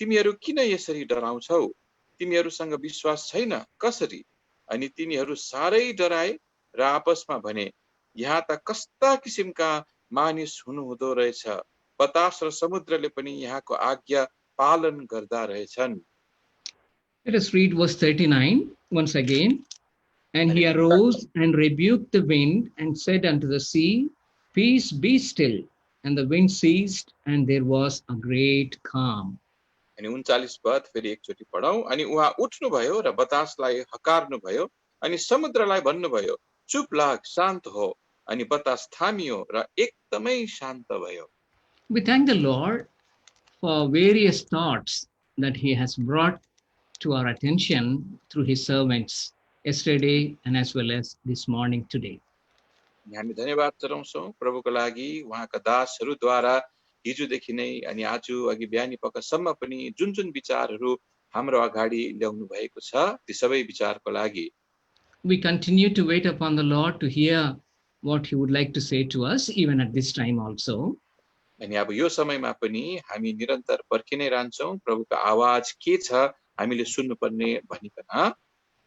तिमीहरू किन यसरी डराउँछौ? तिमीहरूसँग विश्वास छैन कसरी? अनि तिनीहरू सारै डराए र आपसमा भने, यहाँ त कस्ता किसिमका मानिस हुनुहुँदो रहेछ। बतास र समुद्रले पनि यहाँको आज्ञा पालन गर्दा रहेछन्। Let us read verse 39 once again. And he अनि arose and rebuked the wind and said unto the sea, Peace, be still. And the wind ceased, and there was a great calm. अनि 39 पद फेरि एकचोटि पढौं। अनि उहाँ उठ्नुभयो र बतासलाई हकार्नुभयो अनि समुद्रलाई भन्नुभयो, चुप लाग, शान्त हो। अनि बतास थामियो र एकदमै शान्त भयो। We thank the Lord for various thoughts that he has brought to our attention through his servants yesterday and as well as this morning today. हामी धन्यवाद चढाउँछौँ प्रभुको लागि उहाँका दासहरूद्वारा हिजोदेखि नै अनि आज अघि बिहानी पखसम्म पनि जुन जुन विचारहरू हाम्रो अगाडि ल्याउनु भएको छ ती सबै विचारको लागि We continue to wait upon the Lord to hear what he would like to say to us even at this time also. अनि अब यो समयमा पनि हामी निरन्तर पर्खिनै रहन्छौँ प्रभुको आवाज के छ हामीले सुन्नुपर्ने भनिकन।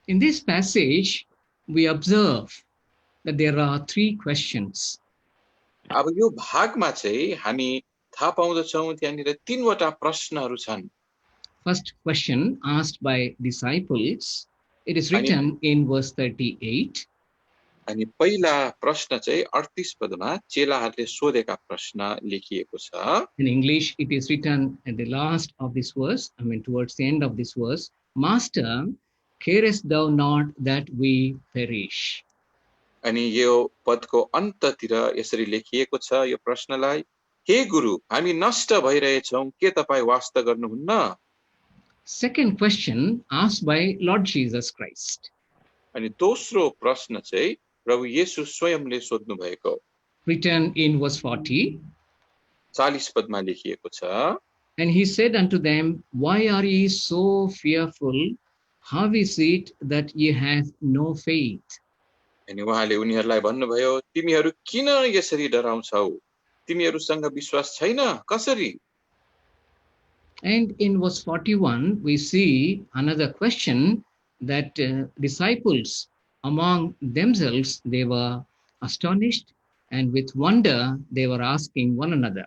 In this passage we observe that there are three questions. अब यो भागमा चाहिँ हामी थाहा पाउँदछौँ त्यहाँनिर तीनवटा प्रश्नहरू छन्। First question asked by disciples, it is written in verse 38. अनि पहिला प्रश्न चाहिँ 38 पदमा चेलाहरूले सोधेका प्रश्न लेखिएको छ। In English it is written at the last of this verse, towards the end of this verse, Master, carest thou not that we perish? अनि यो पदको अन्ततिर यसरी लेखिएको छ यो प्रश्नलाई, हे गुरु हामी नष्ट भइरहेछौं के तपाई वास्ता गर्नुहुन्न? Second question asked by Lord Jesus Christ. अनि दोस्रो प्रश्न चाहिँ प्रभु येशू स्वयंले सोध्नु भएको। Written in verse 40. 40 पदमा लेखिएको छ। And he said unto them, Why are ye so fearful? How is it that ye have no faith? अनि उहाँले उनीहरूलाई भन्नुभयो, तिमीहरू किन यसरी डराउँछौ? तिमीहरूसँग विश्वास छैन कसरी? And in verse 41 we see another question that disciples among themselves they were astonished and with wonder they were asking one another.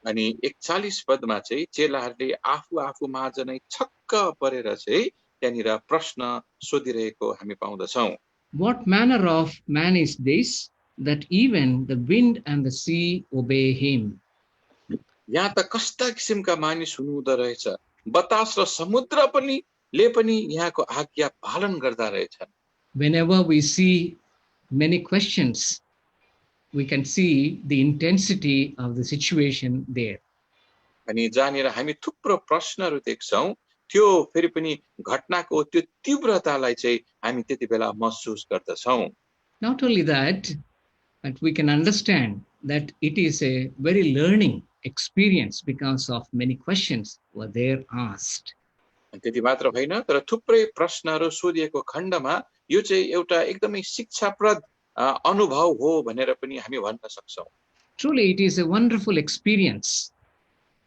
अनि 41 पदमा चाहिँ चेलाहरूले आफू आफू माझ नै छक्क परेर चाहिँ त्यहाँनिर प्रश्न सोधिरहेको हामी पाउँदछौं। What manner of man is this that even the wind and the sea obey him? यहाँ त कस्ता किसिमका मानिस हुनुहुँदो रहेछ, बतास र समुद्र पनि यहाँको आज्ञा पालन गर्दा रहेछन्। Whenever we see many questions, we can see the intensity of the situation there. अनि जहाँनिर हामी थुप्रो प्रश्नहरू देख्छौं त्यो फेरि पनि घटनाको त्यो तीव्रतालाई चाहिँ हामी त्यति बेला महसुस गर्दछौं। Not only that, but we can understand that it is a very learning experience because of many questions were there asked. त्यति मात्र होइन तर थुप्रै प्रश्नहरू सोधिएको खण्डमा यो चाहिँ एउटा एकदमै शिक्षाप्रद अनुभव हो भनेर पनि हामी भन्न सक्छौं। Truly it is a wonderful experience,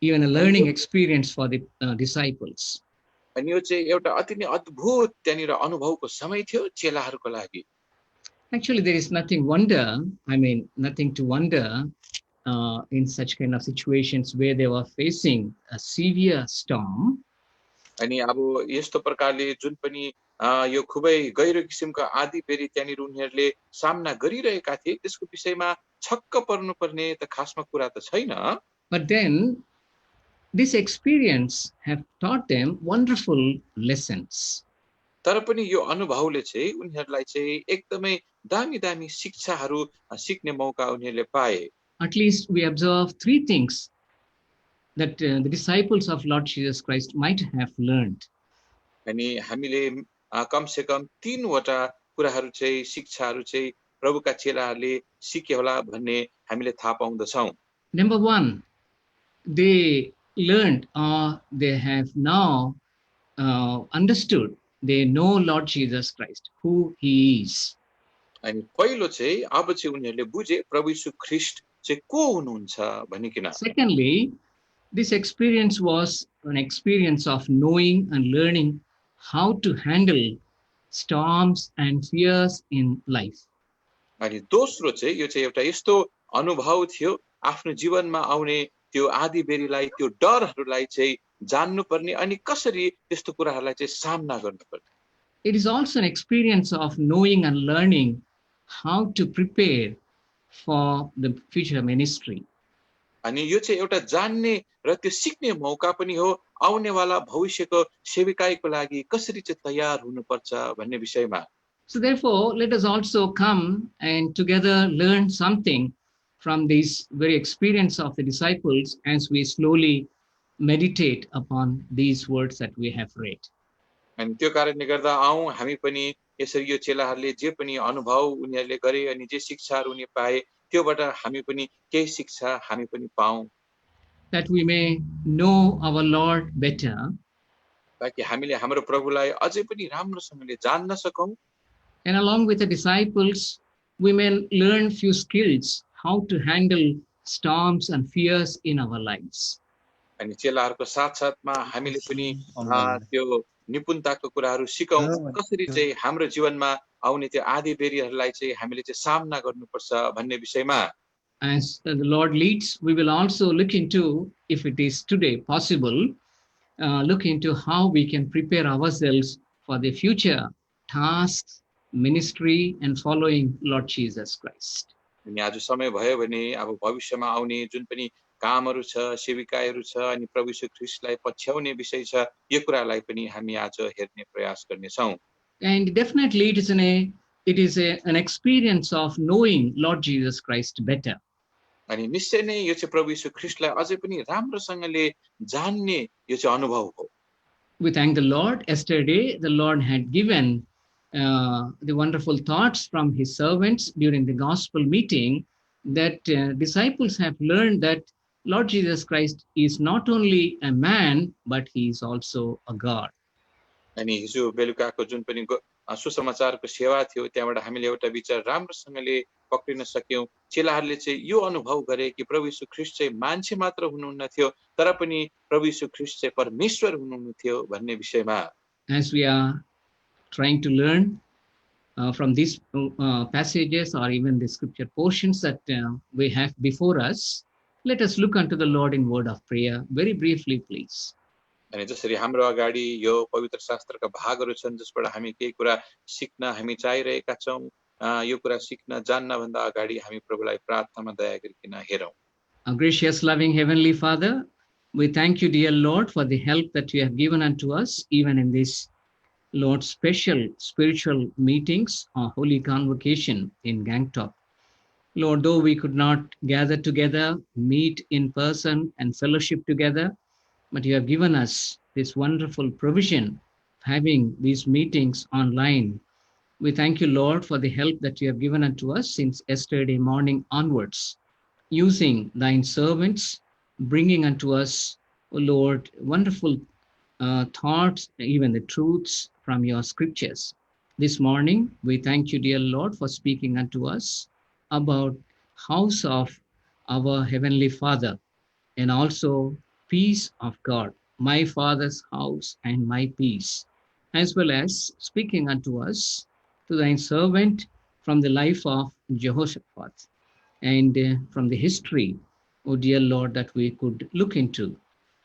even a learning experience for the disciples. अनि यो चाहिँ एउटा अति नै अद्भुत त्यहाँनिर अनुभवको समय थियो चेलाहरूको लागि। Actually there is nothing to wonder in such kind of situations where they were facing a severe storm. अनि अब यस्तो प्रकारले जुन पनि यो खुबै गहिरो किसिमको आँधी बेरी त्यहाँनिर उनीहरूले सामना गरिरहेका थिए त्यसको विषयमा छक्क पर्नुपर्ने त खासमा कुरा त छैन। But then this experience have taught them wonderful lessons. तर पनि यो अनुभवले चाहिँ उनीहरूलाई चाहिँ एकदमै दामी दामी शिक्षाहरू सिक्ने मौका उनीहरूले पाए। At least we observe three things that the disciples of Lord Jesus Christ might have learned. अनि हामीले कम से कम तीनवटा कुराहरू चाहिँ शिक्षाहरू चाहिँ प्रभुका चेलाहरूले सिके होला भन्ने हामीले थाहा पाउँदछौं। Number one, they learned or they have now understood, they know Lord Jesus Christ, who he is. अनि पहिलो चाहिँ अब चाहिँ उनीहरूले बुझे प्रभु येशू ख्रीष्ट चाहिँ को हुनुहुन्छ भनिकिन। Secondly, This experience was an experience of knowing and learning how to handle storms and fears in life. अनि दोस्रो चाहिँ यो चाहिँ एउटा यस्तो अनुभव थियो आफ्नो जीवनमा आउने त्यो आधी बेरीलाई त्यो डरहरूलाई चाहिँ जान्नुपर्ने अनि कसरी त्यस्तो कुराहरूलाई चाहिँ सामना गर्नुपर्ने। It is also an experience of knowing and learning how to prepare for the future ministry. अनि यो चाहिँ एउटा जान्ने र त्यो सिक्ने मौका पनि हो आउनेवाला भविष्यको सेविकाईको लागि कसरी चाहिँ तयार हुनुपर्छ भन्ने विषयमा। So therefore, let us also come and together learn something from this very experience of the disciples as we slowly meditate upon these words that we have read. अनि त्यो कारणले गर्दा आउँ हामी पनि यसरी यो चेलाहरूले जे पनि अनुभव उनीहरूले गरे अनि जे शिक्षाहरू उनी पाए त्योबाट हामी पनि केही शिक्षा हामी पनि पाऊँ, that we may know our Lord better, ताकि हामीले हाम्रो प्रभुलाई अझै पनि राम्रोसँगले जान्न सकौँ। and along with the disciples, we may learn few skills how to handle storms and fears in our lives. अनि चेलाहरूको साथसाथमा हामीले पनि त्यो निपुणताको कुराहरू सिकौँ कसरी चाहिँ हाम्रो जीवनमा आउने त्यो आधी बेरीहरूलाई चाहिँ हामीले चाहिँ सामना गर्नुपर्छ भन्ने विषयमा। As the Lord leads, we will also look into, if it is today possible, look into how we can prepare ourselves for the future tasks, ministry, and following Lord Jesus Christ. अनि आज समय भयो भने अब भविष्यमा आउने जुन पनि कामहरू छ सेविकाईहरू छ अनि प्रभु यीशु ख्रीष्टलाई पछ्याउने विषय छ यो कुरालाई पनि हामी आज हेर्ने प्रयास गर्नेछौँ। And definitely it is an experience of knowing Lord Jesus Christ better. अनि निश्चय नै यो चाहिँ प्रभु यीशु ख्रीष्टलाई अझै पनि राम्रोसँगले जान्ने यो चाहिँ अनुभव हो। We thank the Lord. Yesterday, the Lord had given the wonderful thoughts from his servants during the gospel meeting that disciples have learned that Lord Jesus Christ is not only a man, but he is also a God. अनि हिजो बेलुकाको जुन पनि सुसमाचारको सेवा थियो त्यहाँबाट हामीले एउटा विचार राम्रोसँगले पक्रिन सक्यौं। चेलाहरूले चाहिँ यो अनुभव गरे कि प्रभु यीशु ख्रीष्ट चाहिँ मान्छे मात्र हुनुहुन्न थियो तर पनि प्रभु यीशु ख्रीष्ट चाहिँ परमेश्वर हुनुहुन्न थियो भन्ने विषयमा। As we are trying to learn from these passages or even the scripture portions that we have before us, let us look unto the Lord in word of prayer very briefly, please. अनि जसरी हाम्रो अगाडि यो पवित्र शास्त्रका भागहरू छन् जसबाट हामी केही कुरा सिक्न हामी चाहिरहेका छौं यो कुरा सिक्न जान्न भन्दा अगाडि हामी प्रभुलाई प्रार्थनामा दया गरिकन हेरौं। Our gracious loving heavenly Father, we thank you, dear Lord, for the help that you have given unto us even in this Lord special spiritual meetings or holy convocation in Gangtok. Lord, though we could not gather together, meet in person and fellowship together, but you have given us this wonderful provision of having these meetings online. We thank you, Lord, for the help that you have given unto us since yesterday morning onwards, using thine servants, bringing unto us, O Lord, wonderful thoughts, even the truths from your scriptures. This morning, we thank you, dear Lord, for speaking unto us about house of our Heavenly Father and also peace of God, my Father's house and my peace, as well as speaking unto us to thine servant from the life of Jehoshaphat and from the history, O dear Lord, that we could look into.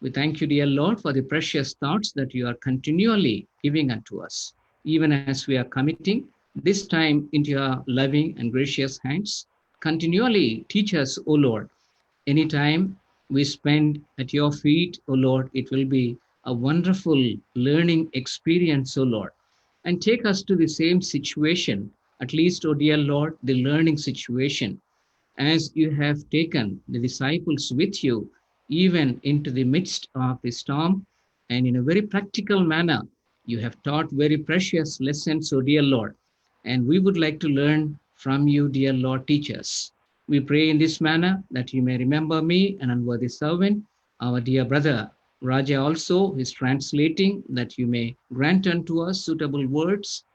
We thank you, dear Lord, for the precious thoughts that you are continually giving unto us, even as we are committing this time into your loving and gracious hands. Continually teach us, O Lord. Anytime we spend at your feet, O Lord, it will be a wonderful learning experience, O Lord. And take us to the same situation, at least, O dear Lord, the learning situation, as you have taken the disciples with you, even into the midst of the storm, and in a very practical manner, you have taught very precious lessons, O dear Lord. And we would like to learn from you, dear Lord, teach us. We pray in this manner that you may remember me, an unworthy servant, our dear brother Raja also is translating, that you may grant unto us suitable words,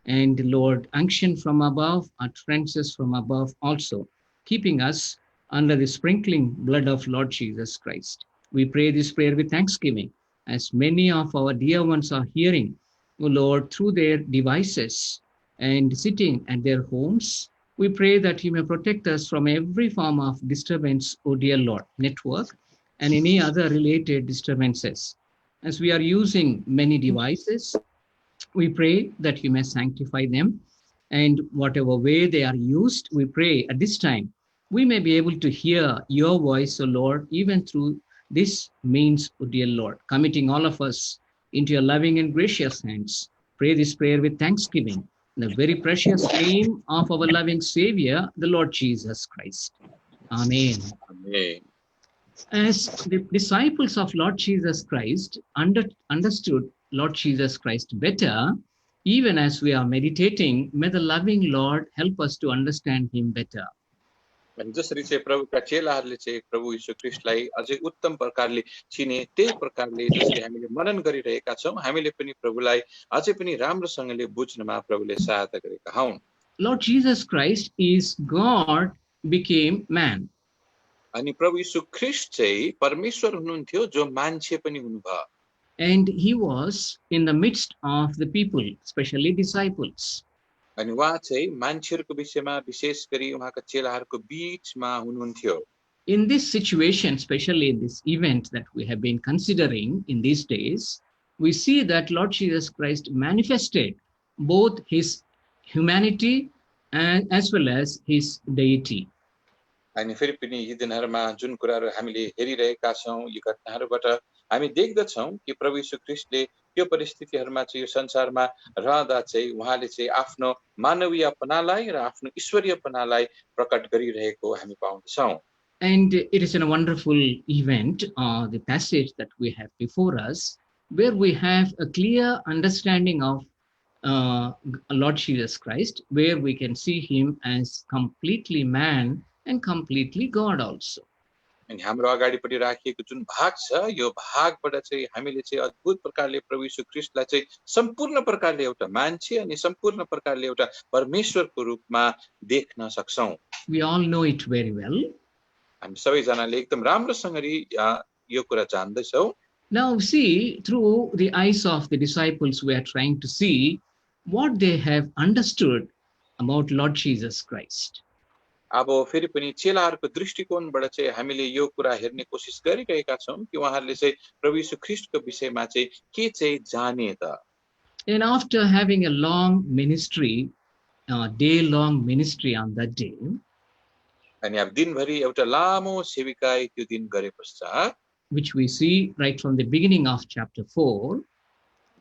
and Lord, unction from above, utterances from above also, keeping us under the sprinkling blood of Lord Jesus Christ. We pray this prayer with thanksgiving, as many of our dear ones are hearing, O Lord, through their devices and sitting at their homes. We pray that you may protect us from every form of disturbance, O dear Lord, network and any other related disturbances. As we are using many devices, we pray that you may sanctify them, and whatever way they are used, we pray at this time we may be able to hear your voice, O Lord, even through this means, O dear Lord, committing all of us into your loving and gracious hands. Pray this prayer with thanksgiving in the very precious name of our loving Savior, the Lord Jesus Christ. Amen. Amen. As the disciples of Lord Jesus Christ understood Lord Jesus Christ better, even as we are meditating, may the loving Lord help us to understand him better. अनि जसरी चाहिँ प्रभुका चेलाहरूले चाहिँ प्रभु यीशु ख्रीष्टलाई अझै उत्तम प्रकारले चिने, त्यही प्रकारले जसरी हामीले मनन गरिरहेका छौं, हामीले पनि प्रभुलाई अझै पनि राम्रोसँगले बुझ्नमा प्रभुले सहायता गरेका हौं। Lord Jesus Christ is God became man. अनि प्रभु यीशु ख्रीष्ट चाहिँ परमेश्वर हुनुहुन्थ्यो जो मान्छे पनि हुनुभयो। And he was in the midst of the people, especially disciples. अनि उहाँ चाहिँ मान्छेहरूको विषयमा विशेष गरी उहाँका चेलाहरूको बीचमा हुनुहुन्थ्यो। In this situation, especially in this event that we have been considering in these days, we see that Lord Jesus Christ manifested both his humanity and as well as his deity. अनि फेरि पनि यी दिनहरूमा जुन कुराहरू हामीले हेरिरहेका छौं, यी घटनाहरूबाट हामी देख्दछौं कि प्रभु यीशु ख्रीष्टले यो परिस्थितिहरूमा चाहिँ यो संसारमा रहँदा चाहिँ उहाँले चाहिँ आफ्नो मानवीयपनालाई र आफ्नो ईश्वरीयपनालाई प्रकट गरिरहेको हामी पाउँछौं। And it is a wonderful event, the passage that we have before us, where we have a clear understanding of Lord Jesus Christ, where we can see him as completely man and completely God also. अनि हाम्रो अगाडिपट्टि राखिएको जुन भाग छ, यो भागबाट चाहिँ हामीले चाहिँ अद्भुत प्रकारले प्रभु यीशु ख्रीष्टलाई चाहिँ सम्पूर्ण प्रकारले एउटा मान्छे अनि सम्पूर्ण प्रकारले एउटा परमेश्वरको रूपमा देख्न सक्छौं। We all know it very well. हामी सबैजनाले एकदम राम्रोसँगले यो कुरा जान्दछौं। Now see, through the eyes of the disciples, we are trying to see what they have understood about Lord Jesus Christ. अब फेरि पनि चेलाहरूको दृष्टिकोणबाट चाहिँ हामीले यो कुरा हेर्ने कोसिस गरिरहेका छौं कि उहाँहरूले चाहिँ प्रभु यीशु ख्रीष्टको विषयमा चाहिँ के चाहिँ जाने त। And after having a long ministry, day-long ministry on that day, अनि अब दिनभरि एउटा लामो सेविकाई त्यो दिन गरे पश्चात, which we see right from the beginning of chapter 4,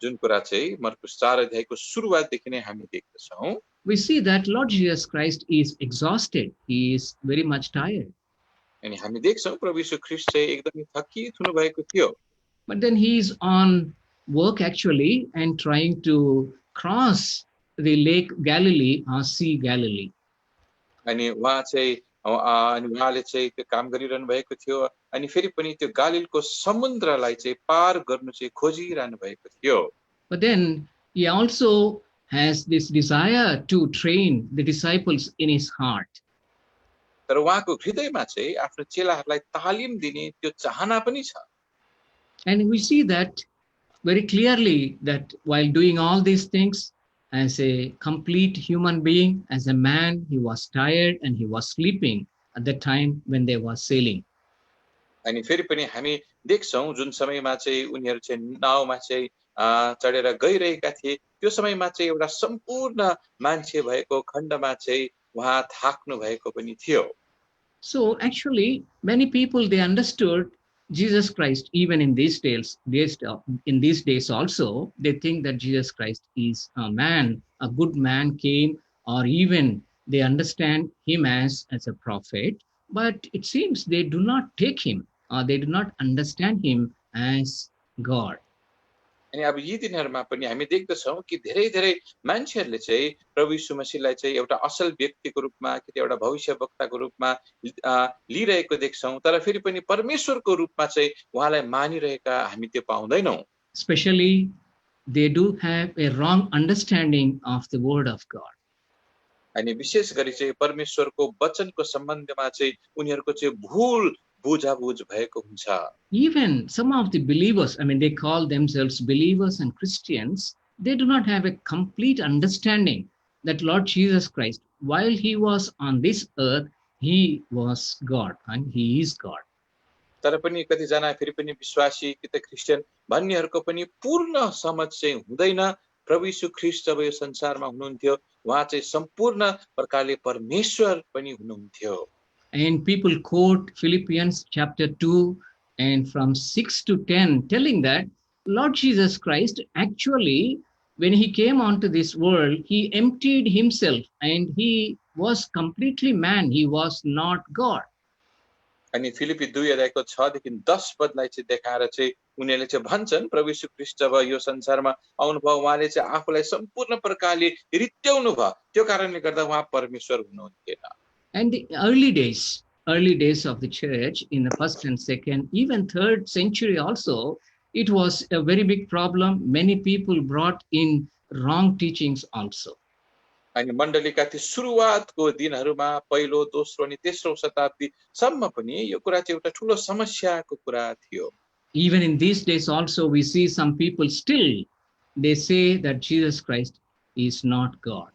जुन कुरा चाहिँ मर्कुस 4 अध्यायको सुरुवातदेखि नै हामी देख्दछौं, we see that Lord Jesus Christ is exhausted. He is very much tired. अनि हामी देख्छौं प्रभु यीशु ख्रीष्ट चाहिँ एकदमै थकित हुनुभएको थियो। But then he is on work actually and trying to cross the Lake Galilee or Sea Galilee. अनि उहाँ चाहिँ अनि उहाँले चाहिँ त्यो काम गरिरहनु भएको थियो अनि फेरि पनि त्यो गालिलको समुद्रलाई चाहिँ पार गर्नु चाहिँ खोजिरहनु भएको थियो। But then he also has this desire to train the disciples in his heart. तर उहाँको हृदयमा चाहिँ आफ्नो चेलाहरूलाई तालिम दिने त्यो चाहना पनि छ। And we see that very clearly that while doing all these things, as a complete human being, as a man, he was tired and he was sleeping at the time when they were sailing. अनि फेरि पनि हामी देख्छौं जुन समयमा चाहिँ उनीहरू चाहिँ नाउमा चाहिँ चढेर गइरहेका थिए, त्यो समयमा चाहिँ एउटा सम्पूर्ण मान्छे भएको खण्डमा चाहिँ उहाँ थाक्नु भएको पनि थियो। So actually, many people, they understood Jesus Christ even in these days also. They think that Jesus Christ is a man, a good man came, or even they understand him as a prophet. But it seems they do not take him, or they do not understand him as God. अनि अब यी दिनहरूमा पनि हामी देख्दछौं कि धेरै धेरै मान्छेहरूले चाहिँ प्रभु यीशु मसीहलाई चाहिँ एउटा असल व्यक्तिको रूपमा कि एउटा भविष्यवक्ताको रूपमा लिइरहेको देख्छौं, तर फेरि पनि परमेश्वरको रूपमा चाहिँ उहाँलाई मानिरहेका हामी त्यो पाउँदैनौं। Especially they do have a wrong understanding of the word of God. अनि विशेष गरी चाहिँ परमेश्वरको वचनको सम्बन्धमा चाहिँ उनीहरूको चाहिँ भूल बुझाबुझ भएको हुन्छ। Even some of the believers, I mean, they call themselves believers and Christians, they do not have a complete understanding that Lord Jesus Christ, while he was on this earth, he was God and he is God. तर पनि कतिजना फेरि पनि विश्वासी कि त Christian भन्नेहरूको पनि पूर्ण समझ चाहिँ हुँदैन। प्रभु यीशु ख्रीष्ट जब यो संसारमा हुनुहुन्थ्यो उहाँ चाहिँ सम्पूर्ण प्रकारले परमेश्वर पनि हुनुहुन्थ्यो। And people quote Philippians chapter 2 and from 6 to 10, telling that Lord Jesus Christ actually, when he came onto this world, he emptied himself and he was completely man. He was not God. अनि फिलिपी 2 अध्यायको 6 देखि 10 पदलाई चाहिँ देखाएर चाहिँ उनीहरूले चाहिँ भन्छन् प्रभु यीशु ख्रीष्ट जब यो संसारमा आउनुभयो उहाँले चाहिँ आफूलाई सम्पूर्ण प्रकारले रित्याउनु भयो। त्यो कारणले गर्दा उहाँ परमेश्वर हुनुहुन्थेन। And the early days of the church in the first and second, even third century also, it was a very big problem. Many people brought in wrong teachings also. अनि मण्डलीका ती सुरुवातको दिनहरूमा पहिलो दोस्रो अनि तेस्रो शताब्दीसम्म पनि यो कुरा चाहिँ एउटा ठुलो समस्याको कुरा थियो। Even in these days also, we see some people still, they say that Jesus Christ is not God.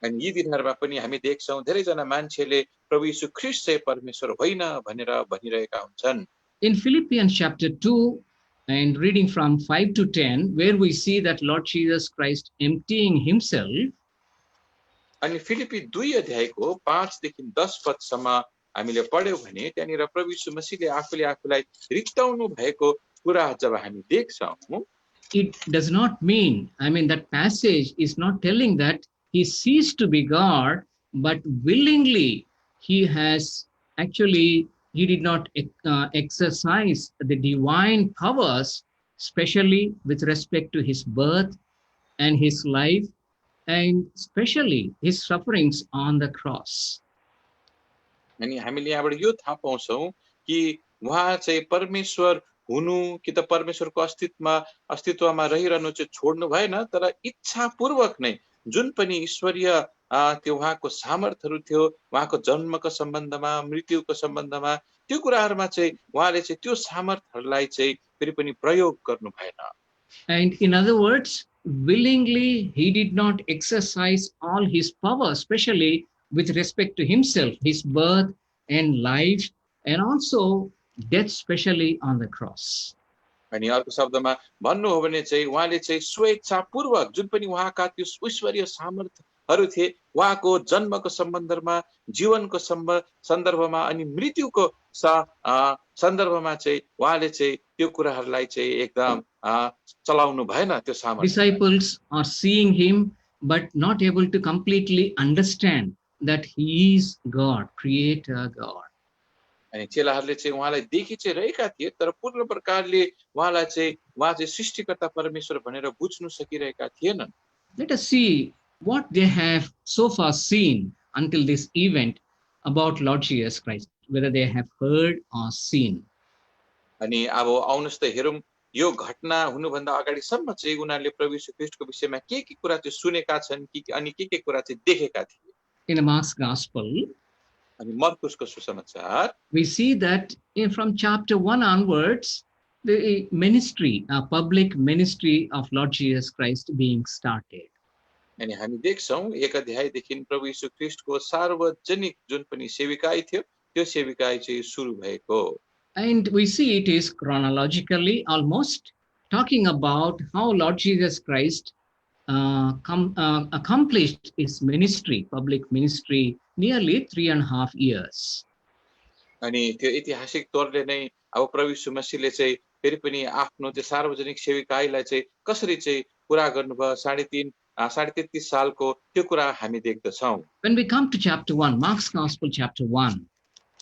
अनि यी दिनहरूमा पनि हामी देख्छौं धेरैजना मान्छेले प्रभु यीशु ख्रीष्ट चाहिँ परमेश्वर होइन भनेर भनिरहेका हुन्छन्। In Philippians chapter 2 and reading from 5 to 10, where we see that Lord Jesus Christ emptying himself, अनि फिलिपी 2 अध्यायको 5 देखि 10 पदसम्म हामीले पढ्यौं भने त्यहाँनिर प्रभु यीशु मसीहले आफूले आफूलाई रित्ताउनु भएको कुरा जब हामी देख्छौं, it does not mean, I mean, that passage is not telling that he ceased to be God, but willingly he has actually, he did not exercise the divine powers, especially with respect to his birth and his life, and especially his sufferings on the cross. अनि हामीले यहाँबाट यो थाहा पाउँछौं कि उहाँ चाहिँ परमेश्वर हुनु कि त परमेश्वरको अस्तित्वमा रहिरहनु चाहिँ छोड्नु भएन, तर इच्छापूर्वक नै जुन पनि ईश्वरीय त्यो उहाँको सामर्थ्यहरू थियो उहाँको जन्मको सम्बन्धमा मृत्युको सम्बन्धमा त्यो कुराहरुमा चाहिँ उहाँले चाहिँ त्यो सामर्थ्यहरूलाई चाहिँ फेरि पनि प्रयोग गर्नु भएन। And in other words, willingly he did not exercise all his power, especially with respect to himself, his birth and life, and also death, especially on the cross. अनि अर्को शब्दमा भन्नु हो भने चाहिँ उहाँले चाहिँ स्वेच्छापूर्वक जुन पनि उहाँका त्यो ईश्वरीय सामर्थ्यहरू थिए उहाँको जन्मको सम्बन्धमा जीवनको सन्दर्भमा अनि मृत्युको सन्दर्भमा चाहिँ उहाँले चाहिँ त्यो कुराहरूलाई चाहिँ एकदम चलाउनु भएन त्यो सामर्थ्य। Disciples are seeing him but not able to completely understand that he is God, creator God. अनि चेलाहरूले चाहिँ उहाँलाई देखि चाहिँ रहेका थिए तर पूर्ण प्रकारले उहाँ चाहिँ सृष्टिकर्ता परमेश्वर भनेर बुझ्नु सकिरहेका थिएनन्। Let us see what they have so far seen until this event about Lord Jesus Christ, whether they have heard or seen. अनि अब आउनुस् त हेरौं यो घटना हुनुभन्दा अगाडिसम्म चाहिँ उनीहरूले प्रभु येशू ख्रीष्टको विषयमा के कुरा चाहिँ सुनेका छन् अनि के कुरा चाहिँ देखेका थिए। In Mark's Gospel, अनि मर्कुसको सुसमाचार, we see that from chapter 1 onwards, the ministry, public ministry of Lord Jesus Christ being started. अनि हामी देख्छौं एक अध्यायदेखि प्रभु येशू ख्रीष्टको सार्वजनिक जुन पनि सेविकाई थियो त्यो सेविकाई चाहिँ सुरु भएको। And we see it is chronologically almost talking about how Lord Jesus Christ accomplished his ministry, public ministry, nearly 3.5 years. अनि त्यो ऐतिहासिक तौरले नै अब प्रभु येशू मसीहले चाहिँ फेरि पनि आफ्नो त्यो सार्वजनिक सेविकाईलाई चाहिँ कसरी चाहिँ पूरा गर्नुभयो 3.5 सालको त्यो कुरा हामी देख्दछौं। When we come to chapter 1, Mark's Gospel chapter 1.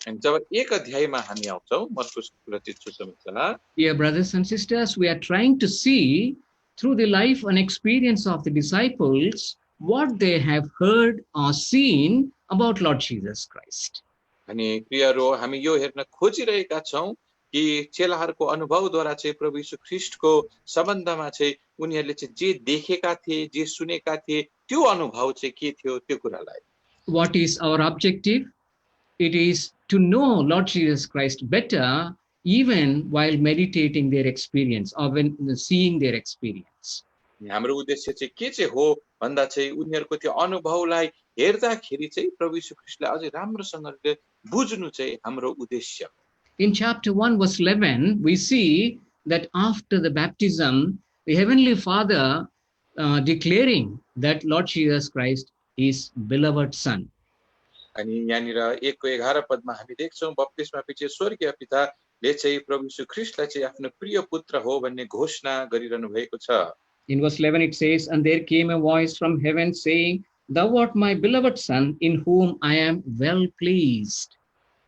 अनि जब एक अध्यायमा हामी आउँछौं मर्कुसको रचित सुसमाचार, Dear brothers and sisters, we are trying to see through the life and experience of the disciples what they have heard or seen about Lord Jesus Christ. अनि प्रियरो हामी यो हेर्न खोजिरहेका छौं कि चेलाहरूको अनुभवद्वारा चाहिँ प्रभु येशू ख्रीष्टको सम्बन्धमा चाहिँ उनीहरूले चाहिँ जे देखेका थिए जे सुनेका थिए त्यो अनुभव चाहिँ के थियो त्यो कुरालाई। What is our objective? it is to know Lord Jesus Christ better, even while meditating their experience or when seeing their experience. हाम्रो उद्देश्य चाहिँ के चाहिँ हो भन्दा चाहिँ उनीहरूको त्यो अनुभवलाई हेर्दाखेरि चाहिँ प्रभु यीशु ख्रीष्टलाई अझै राम्रोसँगले बुझ्नु चाहिँ हाम्रो उद्देश्य हो। In chapter 1, verse 11, we see that after the baptism, the Heavenly Father declaring that Lord Jesus Christ is beloved Son. अनि यहाँनिर 1:11 पदमा हामी देख्छौँ बप्तिस्मा पछि स्वर्गीय पिताले चाहिँ प्रभु यीशु ख्रीष्टलाई चाहिँ आफ्नो प्रिय पुत्र हो भन्ने घोषणा गरिरहनु भएको छ। In verse 11 it says, "And there came a voice from heaven saying, Thou art my beloved Son, in whom I am well pleased."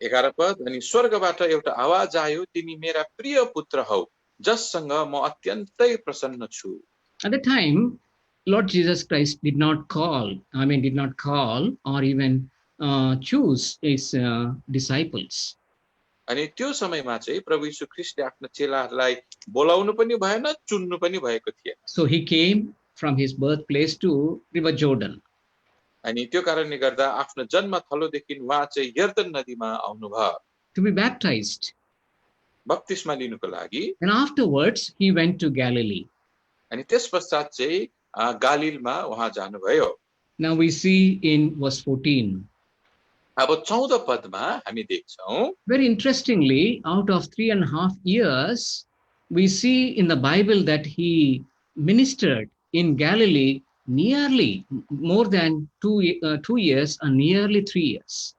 11 पद, अनि स्वर्गबाट एउटा आवाज आयो, तिमी मेरा प्रिय पुत्र हौ जससँग म अत्यन्तै प्रसन्न छु। At the time, Lord Jesus Christ did not call or even choose his disciples. अनि त्यो समयमा चाहिँ प्रभु यीशु ख्रीष्टले आफ्नो चेलाहरूलाई बोलाउनु पनि भएन, चुन्नु पनि भएको थिएन। So he came from his birthplace to River Jordan. अनि त्यो कारणले गर्दा आफ्नो जन्म थलोदेखि उहाँ चाहिँ यर्दन नदीमा आउनुभयो To be baptized. बप्तिस्मा लिनुको लागि। And afterwards, he went to Galilee. अनि त्यस पश्चात चाहिँ गालिलमा उहाँ जानुभयो। Now we see in verse 14. अब 14 पदमा हामी देख्छौँ, Very interestingly, out of 3.5 years, we see in the Bible that he ministered in Galilee nearly more than 2 years and nearly 3 years.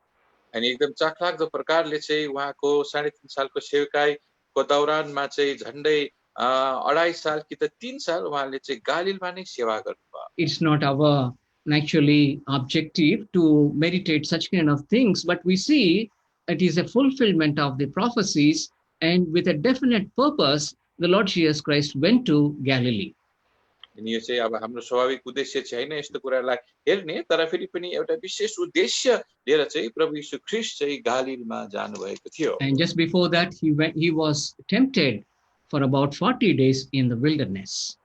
अनि एकदम चाखलाग्दो प्रकारले चाहिँ उहाँको 3.5 सालको सेवकाईको दौरानमा चाहिँ झन्डै 2.5 साल कि त 3 साल उहाँले चाहिँ गालिलमा नै सेवा गर्नुभयो। It's not our naturally objective to meditate such kind of things, but we see it is a fulfillment of the prophecies, and with a definite purpose, the Lord Jesus Christ went to Galilee. अनि यो चाहिँ अब हाम्रो स्वाभाविक उद्देश्य चाहिँ हैन यस्तो कुरालाई हेर्ने, तर फेरि पनि एउटा विशेष उद्देश्य लिएर चाहिँ प्रभु यीशु ख्रीष्ट चाहिँ गालिलमा जानुभएको थियो। And just before that, he was tempted for about 40 days in the wilderness.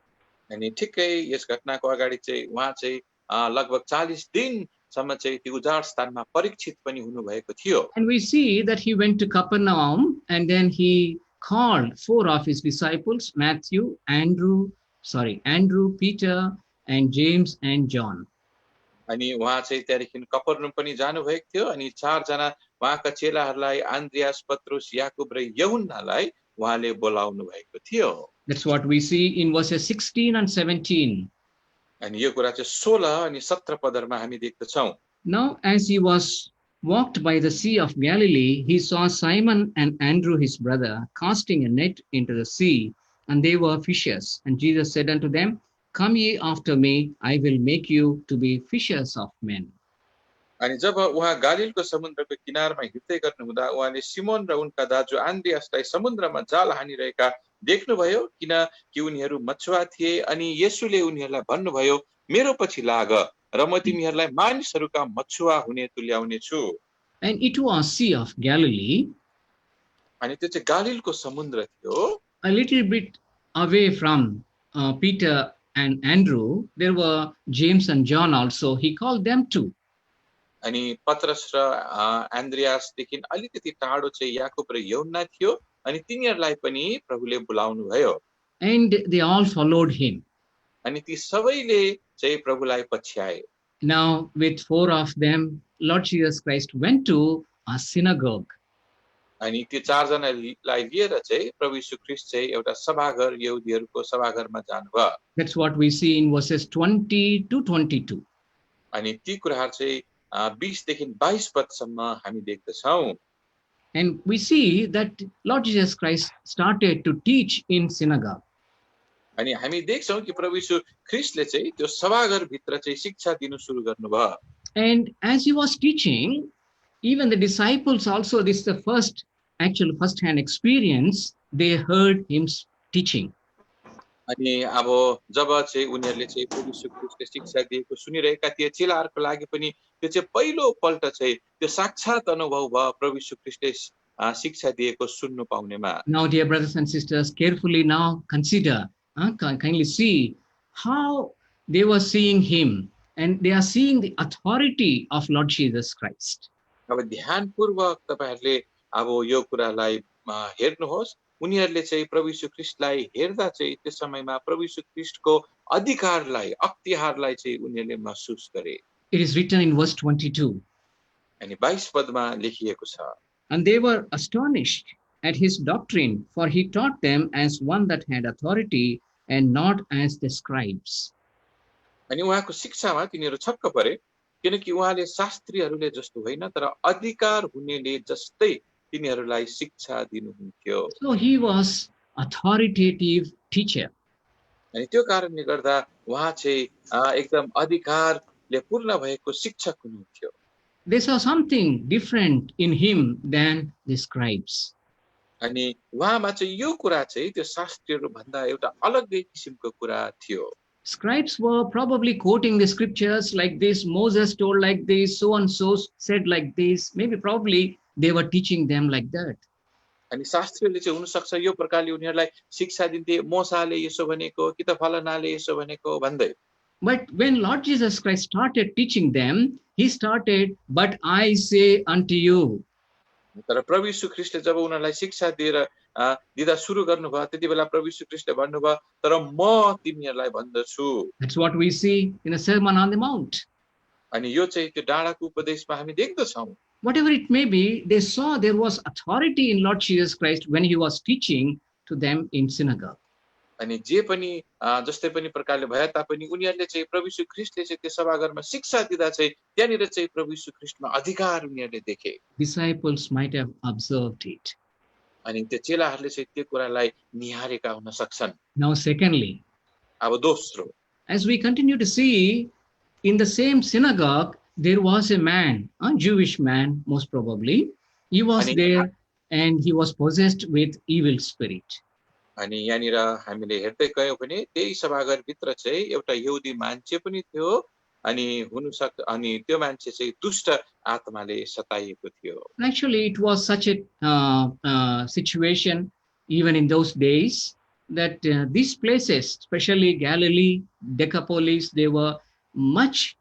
अनि ठिकै यस घटनाको अगाडि चाहिँ उहाँ चाहिँ लगभग 40 दिनसम्म चाहिँ त्यो उजाड स्थानमा परीक्षित पनि हुनुभएको थियो। And we see that he went to Capernaum, and then he called 4 of his disciples, Andrew, Peter, and James and John. अनि उहाँ चाहिँ त्यहाँदेखि कफरनहुम पनि जानुभएको थियो, अनि 4 जना उहाँका चेलाहरूलाई आन्द्रियास, पत्रुस, याकुब र यूहन्नालाई उहाँले बोलाउनु भएको थियो। That's what we see in verses 16 and 17. अनि यो कुरा चाहिँ 16 अनि 17 पदमा हामी देख्दछौँ। Now as he was walked by the sea of Galilee, he saw Simon and Andrew his brother casting a net into the sea, and they were fishers. And Jesus said unto them, Come ye after me, I will make you to be fishers of men. अनि जब उहाँ गालिलको समुद्रको किनारमा हिँड्दै गर्नुहुँदा उहाँले Simon र उनका दाजु आन्द्रियासलाई समुद्रमा जाल हानिरहेका देख्नुभयो, किनकि उनीहरू मछुवा थिए। अनि येशूले उनीहरूलाई भन्नुभयो, मेरो पछि लाग र म तिमीहरूलाई मानिसहरूका मछुवा हुने तुल्याउने छु। And it was Sea of Galilee, अनि त्यो चाहिँ गालिलको समुद्र थियो। a little bit away from Peter and Andrew. There were James and John also. He called them too. अनि पत्रस र आन्द्रियासदेखि अलिकति टाढो चाहिँ याकुब र यूहन्ना थियो, अनि तिनीहरूलाई पनि प्रभुले बोलाउनु भयो। And they all followed him. अनि ती सबैले चाहिँ प्रभुलाई पछ्याए। Now with 4 of them, Lord Jesus Christ went to a synagogue. अनि त्यो 4 जनालाई लिएर चाहिँ प्रभु यीशु ख्रीष्ट चाहिँ एउटा सभाघर, यहुदीहरूको सभाघरमा जानुभयो। That's what we see in verses 20 to 22. अनि ती कुराहरू चाहिँ 20 देखि 22 पदसम्म हामी देख्दछौँ। And we see that Lord Jesus Christ started to teach in synagogue. अनि हामी देख्छौँ कि प्रभु यीशु ख्रीष्टले चाहिँ त्यो सभाघर भित्र चाहिँ शिक्षा दिनु सुरु गर्नुभयो। And as he was teaching, even the disciples also, this is the first-hand experience, they heard him teaching. अनि अब जब चाहिँ उनीहरूले चाहिँ प्रभु यीशु ख्रीष्टले शिक्षा दिएको सुनिरहेका थिए, चेलाहरूको लागि पनि त्यो चाहिँ पहिलो पल्ट चाहिँ त्यो साक्षात अनुभव भयो प्रभु यीशु ख्रीष्टले शिक्षा दिएको सुन्नु पाउनेमा। Now, dear brothers and sisters, carefully now consider, kindly see how they were seeing him, and they are seeing the authority of Lord Jesus Christ. अब ध्यानपूर्वक तपाईहरुले अब यो कुरालाई हेर्नुहोस्। उनीहरुले चाहिँ प्रभु यीशु ख्रीष्टलाई हेर्दा चाहिँ त्यस समयमा प्रभु यीशु ख्रीष्टको अधिकारलाई, अख्तियारलाई चाहिँ उनीहरुले महसुस गरे। It is written in verse 22. अनि 22 पदमा लेखिएको छ। And they were astonished at his doctrine, for he taught them as one that had authority and not as the scribes. अनि उहाँको शिक्षामा तिनीहरु छक्क परे, किनकि उहाँले शास्त्रीहरूले जस्तो होइन तर अधिकार हुनेले जस्तै तिनीहरुलाई शिक्षा दिनुहुन्थ्यो। So he was authoritative teacher. अनि त्यो कारणले गर्दा उहाँ चाहिँ एकदम अधिकारले पूर्ण भएको शिक्षक हुनुहुन्थ्यो। They saw something different in him than the scribes. अनि उहाँमा चाहिँ यो कुरा चाहिँ त्यो शास्त्रीहरू भन्दा एउटा अलग्गै किसिमको कुरा थियो। Scribes were probably quoting the scriptures like this, Moses told like this, so and so said like this. Maybe probably they were teaching them like that. अनि शास्त्रीहरूले चाहिँ हुन सक्छ यो प्रकारले उनीहरुलाई शिक्षा दिन्थे, मोसाले यसो भनेको कि त फलानाले यसो भनेको भन्दै। But when Lord Jesus Christ started teaching them, he started, but I say unto you. तर प्रभु यीशु ख्रीष्टले जब उनीहरुलाई शिक्षा दिदा सुरु गर्नुभयो त्यतिबेला प्रभु यीशु ख्रीष्टले भन्नुभयो तर म तिमीहरुलाई भन्दछु। That's what we see in the Sermon on the Mount. अनि यो चाहिँ त्यो डाँडाको उपदेशमा हामी देख्दछौं। Whatever it may be, they saw there was authority in Lord Jesus Christ when he was teaching to them in synagogue. अनि जे पनि जस्तै पनि प्रकारले भए तापनि उनीहरुले चाहिँ प्रभु यीशु ख्रीष्टले चाहिँ त्यो सभाघरमा शिक्षा दिदा चाहिँ त्यहाँनिर चाहिँ प्रभु यीशु ख्रीष्टमा अधिकार उनीहरुले देखे। Disciples might have observed it. अनि त्यो चेलाहरुले चाहिँ त्यो कुरालाई निहारेका हुन सक्छन्। Now secondly, अब दोस्रो, as we continue to see, in the same synagogue there was a man, a Jewish man most probably. He was there and he was possessed with evil spirit. अनि यहाँनिर हामीले हेर्दै गयौं भने त्यही सभाघर भित्र चाहिँ एउटा यहुदी मान्छे पनि थियो अनि अनि त्यो मान्छे चाहिँ दुष्ट आत्माले सताइएको थियो। Actually, it was such a situation even in those days that these places, especially Galilee, Decapolis, they were much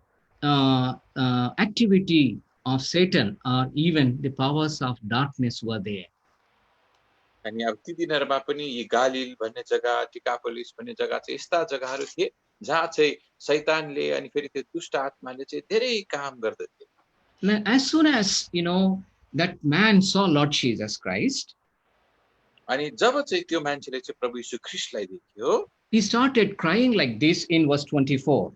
activity of Satan or even the powers of darkness were there. अनि अब ती दिनहरुमा पनि यी गालिल भन्ने जग्गा, डिकापोलिस भन्ने जग्गा चाहिँ यस्ता जग्गाहरु थिए जहाँ चाहिँ शैतानले अनि फेरि त्यो दुष्ट आत्माले चाहिँ धेरै काम गर्दथे। Now, as soon as that man saw Lord Jesus Christ, अनि जब चाहिँ त्यो मान्छेले चाहिँ प्रभु यीशु ख्रीष्टलाई देख्यो, he started crying like this in verse 24.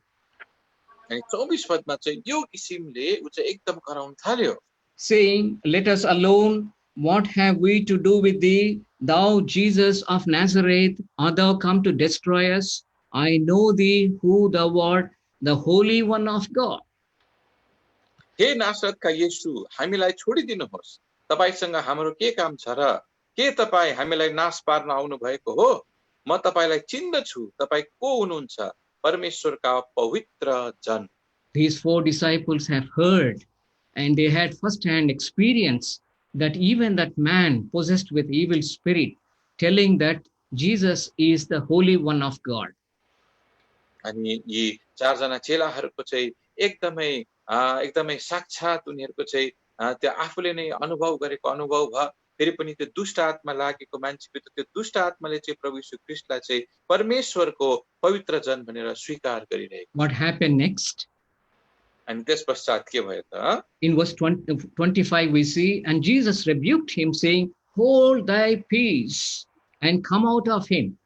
अनि 24 पदमा चाहिँ यो किसिमले उ चाहिँ एकदम कराउन थाल्यो, saying, "Let us alone. What have we to do with thee, thou Jesus of Nazareth? Art thou come to destroy us? I know thee who thou art, the Holy One of God." हे नासरतका येशू, हामीलाई छोडिदिनुहोस्। तपाईसँग हाम्रो के काम छ र? के तपाई हामीलाई नाश पार्न आउनु भएको हो? म तपाईलाई चिन्दछु, तपाई को हुनुहुन्छ? परमेश्वरका पवित्र जन। These four disciples have heard and they had first-hand experience that even that man possessed with evil spirit telling that Jesus is the Holy One of God. अनि यी चारजना चेलाहरूको चाहिँ एकदमै साक्षात उनीहरूको चाहिँ त्यो आफूले नै अनुभव गरेको अनुभव भयो। फेरि पनि त्यो दुष्ट आत्मा लागेको मान्छेभित्र त्यो दुष्ट आत्माले चाहिँ प्रभु यीशु ख्रीष्टलाई चाहिँ परमेश्वरको पवित्र जन भनेर स्वीकार गरिरहेको। What happened next? अनि त्यसपश्चात के भयो त? In verse 25 we see, and Jesus rebuked him saying, "Hold thy peace and come out of him."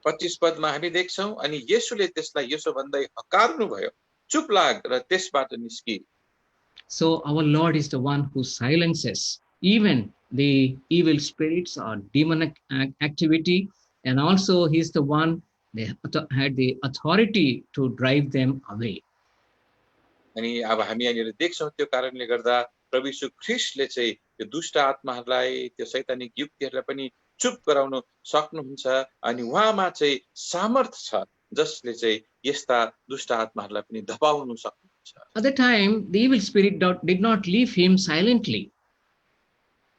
25 पदमा हामी देख्छौं अनि येशूले त्यसलाई यसो भन्दै हकार्नु भयो, चुप लाग र त्यसबाट निस्कि। So our Lord is the one who silences even the evil spirits or demonic activity, and also he is the one that had the authority to drive them away. अनि अब हामी यहाँनिर देख्छौं त्यो कारणले गर्दा प्रभु यीशु ख्रीष्टले चाहिँ त्यो दुष्ट आत्माहरूलाई त्यो शैतानिक युक्तिहरूलाई पनि चुप गराउन सक्नुहुन्छ अनि उहाँमा चाहिँ सामर्थ छ जसले चाहिँ यस्ता दुष्ट आत्माहरूलाई पनि धपाउन सक्नुहुन्छ। At the time, the evil spirit did not leave him silently.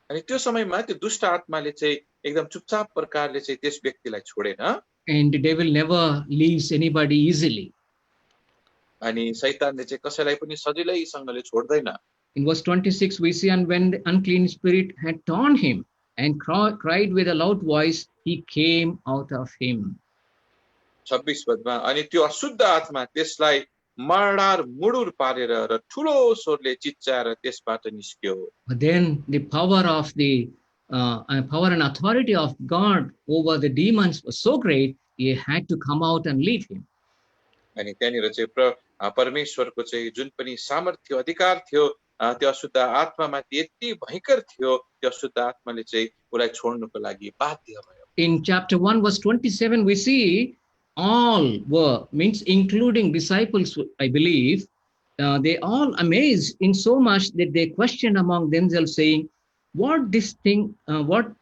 अनि त्यो समयमा त्यो दुष्ट आत्माले चाहिँ एकदम चुपचाप प्रकारले चाहिँ त्यस व्यक्तिलाई छोडेन। And the devil never leaves anybody easily. अनि शैतानले चाहिँ कसैलाई पनि सजिलैसँगले छोड्दैन। In verse 26, we see, and when the unclean spirit had torn him and cried with a loud voice, he came out of him. 26 पदमा अनि त्यो अशुद्ध आत्मा त्यसलाई मर्डार मुडुर पारेर र ठुलो स्वरले चिच्चाएर त्यसबाट निस्क्यो. But then the power and authority of God over the demons was so great, he had to come out and leave him. अनि त्यहाँनिर चाहिँ परमेश्वरको चाहिँ जुन पनि सामर्थ्य अधिकार थियो त्यो अशुद्ध आत्मामाथि यति भयंकर थियो, त्यो अशुद्ध आत्माले चाहिँ उसलाई छोड्नको लागि बाध्य भयो. In chapter 1 verse 27 we see all were, means including disciples, I believe, they all amazed in so much that they questioned among themselves, saying, what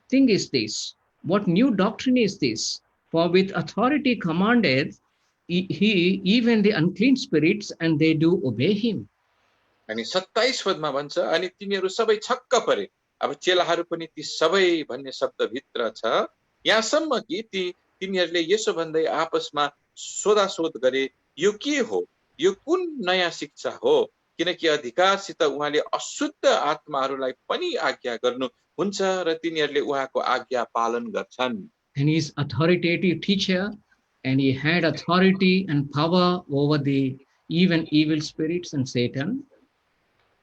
thing is this? What new doctrine is this? For with authority commandeth he even the unclean spirits, and they do obey him. अनि 27 पदमा भन्छ अनि तिनीहरू सबै छक्क परे. अब चेलाहरू पनि ती सबै भन्ने शब्द भित्र छ. यहाँसम्म कि तिनीहरूले यसो भन्दै आपसमा सोधासोध गरे, यो के हो, यो कुन नयाँ शिक्षा हो, किनकि अधिकारसित उहाँले अशुद्ध आत्माहरूलाई पनि आज्ञा गर्नुहुन्छ र तिनीहरूले उहाँको आज्ञा पालन गर्छन्. And he is authoritative teacher, and he had authority and power over the even evil spirits and Satan.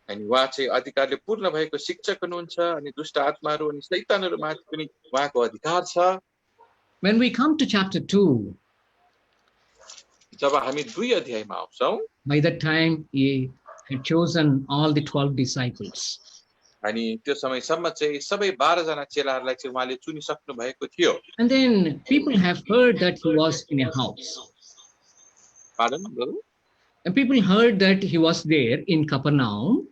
अनि उहाँ चाहिँ अधिकारले पूर्ण भएको शिक्षक हुनुहुन्छ अनि दुष्ट आत्माहरू अनि शैतानहरूमाथि पनि उहाँको अधिकार छ. When we come to chapter 2, जब हामी 2 अध्यायमा आउँछौँ, by that time he had chosen all the 12 disciples. अनि त्यो समयसम्म चाहिँ सबै 12 जना चेलाहरूलाई चाहिँ उहाँले चुनिसक्नु भएको थियो. And then people have heard that he was in a house. Pardon, brother? And people heard that he was there in Capernaum.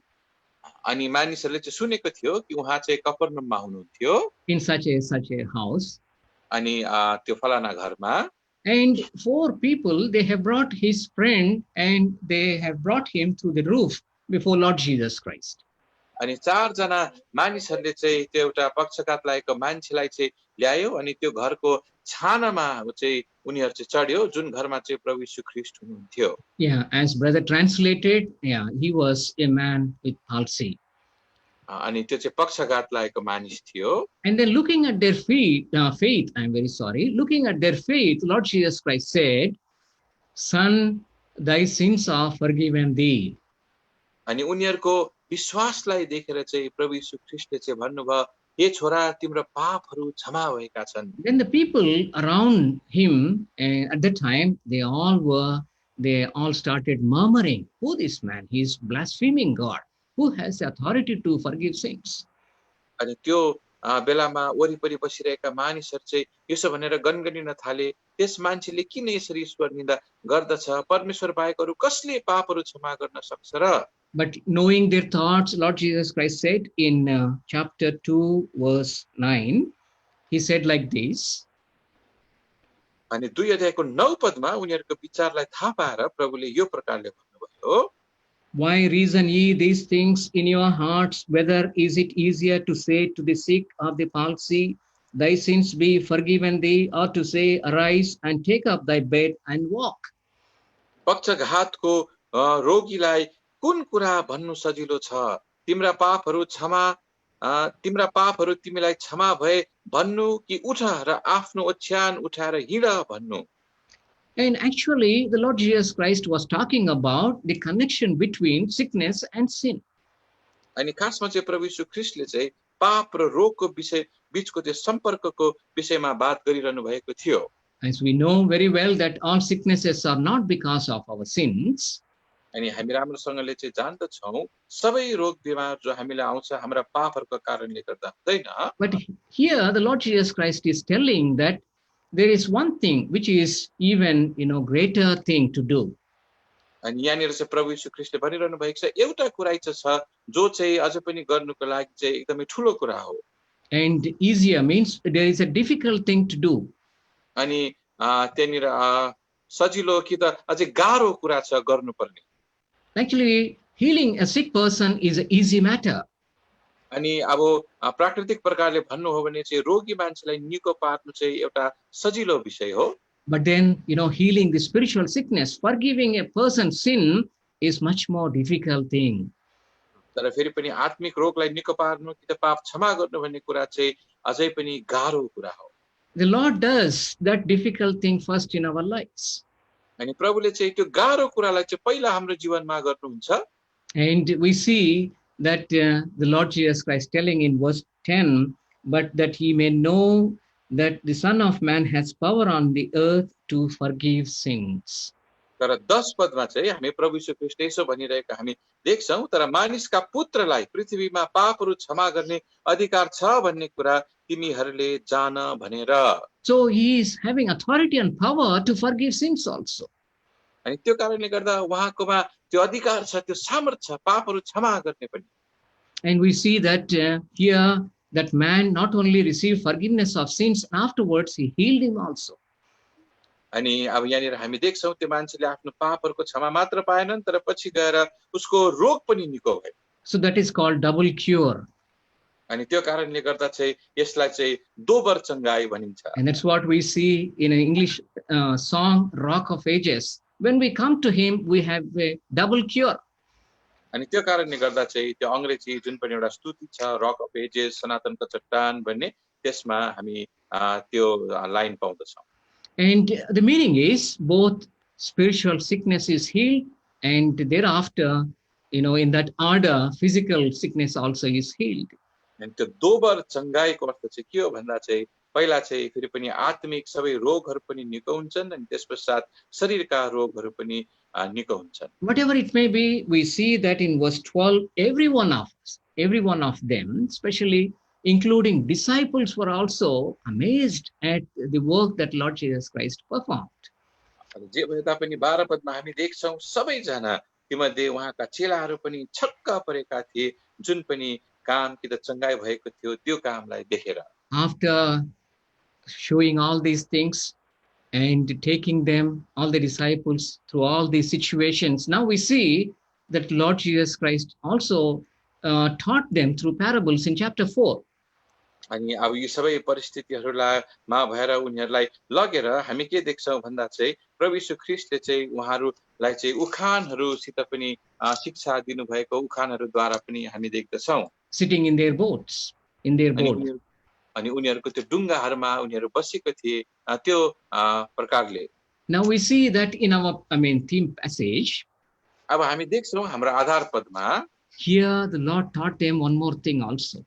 अनि मानिसहरूले चाहिँ सुनेको थियो कि उहाँ चाहिँ कफरनहुममा हुनुहुन्थ्यो. In such a house. अनि त्यो फलाना घरमा. And 4 people, they have brought his friend and they have brought him to the roof before Lord Jesus Christ. अनि 4 जना मानिसहरूले चाहिँ त्यो एउटा पक्षघात लागेको मान्छेलाई चाहिँ ल्यायो अनि त्यो घरको छानामा चाहिँ उनीहरु चाहिँ चढ्यो जुन घरमा चाहिँ प्रभु येशू ख्रीष्ट हुनुहुन्थ्यो. Yeah, as brother translated, yeah, he was a man with palsy. अनि त्यो चाहिँ पक्षघात लागेको मानिस थियो. And then looking at their faith, looking at their faith, Lord Jesus Christ said, "Son, thy sins are forgiven thee." अनि उनीहरुको विश्वासलाई देखेर चाहिँ प्रभु येशू ख्रीष्टले चाहिँ भन्नुभयो, हे छोरा तिम्रो पापहरू क्षमा भएका छन्. Then the people around him at that time, they all started murmuring, who this man? He is blaspheming God. Who has the authority to forgive sins? अनि त्यो बेलामा वरिपरि बसिरहेका मानिसहरु चाहिँ यसो भनेर गनगनिन थाले, त्यस मान्छेले किन यसरी ईश्वर निन्दा गर्दछ? परमेश्वर बाहेक अरु कसले पापहरू क्षमा गर्न सक्छ र? But knowing their thoughts, Lord Jesus Christ said in chapter 2 verse 9, he said like this. अनि 2 अध्यायको 9 पदमा उनीहरुको विचारलाई थाहा पाएर प्रभुले यो प्रकारले भन्नुभयो, why reason ye these things in your hearts? Whether is it easier to say to the sick of the palsy, thy sins be forgiven thee, or to say, arise and take up thy bed and walk? पक्षघातको रोगीलाई कुन कुरा भन्नु सजिलो छ? तिम्रा पापहरू तिमीलाई क्षमा भए भन्नु कि उठ र आफ्नो ओछ्यान उठाएर हिँड भन्नु? And actually, the Lord Jesus Christ was talking about the connection between sickness and sin. अनि खासमा चाहिँ प्रभु येशू ख्रीष्टले चाहिँ पाप र रोगको बीचको त्यो सम्पर्कको विषयमा बात गरिरहनु भएको थियो. As we know very well that all sicknesses are not because of our sins. अनि हामी राम्रोसँगले चाहिँ जान्दछौँ सबै रोग बिमार जो हामीलाई आउँछ हाम्रा पापहरूको कारणले गर्दा हुँदैन. But here the Lord Jesus Christ is telling that there is one thing which is even, greater thing to do. अनि यहाँनिर चाहिँ प्रभु येशू ख्रीष्टले भनिरहनु भएको छ एउटा कुरा चाहिँ छ जो चाहिँ अझ पनि गर्नुको लागि चाहिँ एकदमै ठूलो कुरा हो. And easier means there is a difficult thing to do. अनि त्यहाँनिर सजिलो कि त अझै गाह्रो कुरा छ गर्नुपर्ने. Actually, healing a sick person is an easy matter. अनि अब प्राकृतिक प्रकारले भन्नु हो भने चाहिँ रोगी मान्छेलाई निको पार्नु चाहिँ एउटा सजिलो विषय हो. But then, healing the spiritual sickness, forgiving a person's sin is much more difficult thing. तर फेरि पनि आत्मिक रोगलाई निको पार्नु कि त पाप क्षमा गर्नु भन्ने कुरा चाहिँ अझै पनि गाह्रो कुरा हो। The Lord does that difficult thing first in our lives. अनि प्रभुले चाहिँ त्यो गाह्रो कुरालाई चाहिँ पहिला हाम्रो जीवनमा गर्नुहुन्छ। And we see that the Lord Jesus Christ telling in verse 10, but that he may know that the Son of Man has power on the earth to forgive sins. तर 10 पदमा चाहिँ हामी प्रभु यीशु ख्रीष्ट यसो भनिरहेका हामी देख्छौं, तर मानिसका पुत्रलाई पृथ्वीमा पापहरू क्षमा गर्ने अधिकार छ भन्ने कुरा तिमीहरूले जान भनेर। So he is having authority and power to forgive sins also. अनि त्यो कारणले गर्दा उहाँकोमा त्यो अधिकार छ, त्यो सामर्थ्य छ पापहरू क्षमा गर्ने पनि। And we see that here that man not only received forgiveness of sins, afterwards he healed him also. अनि अब यहाँनिर हामी देख्छौं त्यो मान्छेले आफ्नो पापहरूको क्षमा मात्र पाएनन्, तर पछि गएर उसको रोग पनि निको भयो। So that is called double cure. अनि त्यो कारणले गर्दा चाहिँ यसलाई चाहिँ दोबर चंगाई भनिन्छ। And that's what we see in an English song, Rock of Ages. When we come to him, we have a double cure. अनि त्यो कारणले गर्दा चाहिँ त्यो अंग्रेजी जुन पनि एउटा स्तुति छ, रक अफ एजेस, सनातनको चट्टान भन्ने, त्यसमा हामी त्यो line पाउँदछौं। And the meaning is both spiritual sickness is healed, and thereafter, in that order, physical sickness also is healed. अनि त्यो दोबर चंगाईको अर्थ चाहिँ के हो भन्दा चाहिँ पहिला चाहिँ फेरि पनि आत्मिक सबै रोगहरू पनि निको हुन्छन्, अनि त्यसपश्चात शरीरका रोगहरू पनि निको हुन्छन्। Whatever it may be, we see that in verse 12, every one of them, especially including disciples, were also amazed at the work that Lord Jesus Christ performed. जे भए तापनि 12 पदमा हामी देख्छौं सबैजना तीमध्ये उहाँका चेलाहरू पनि छक्क परेका थिए, जुन पनि काम कि त चंगाई भएको थियो त्यो कामलाई देखेर। After showing all these things and taking them, all the disciples, through all these situations, now we see that Lord Jesus Christ also taught them through parables in chapter 4. अनि अब यो सबै परिस्थितिहरूलाई मा भएर उनीहरूलाई लगेर हामी के देख्छौं भन्दा चाहिँ प्रभु यीशु ख्रीष्टले चाहिँ उहाँहरूलाई चाहिँ उखानहरूसित पनि शिक्षा दिनुभएको उखानहरूद्वारा पनि हामी देख्दछौं। Sitting in their boats, boat. अनि उनीहरूको त्यो डुङ्गाहरूमा उनीहरू बसेको थिए त्यो प्रकारले। Now we see that in our theme passage, अब हामी देख्छौं हाम्रो आधार पदमा here the Lord taught them one more thing also.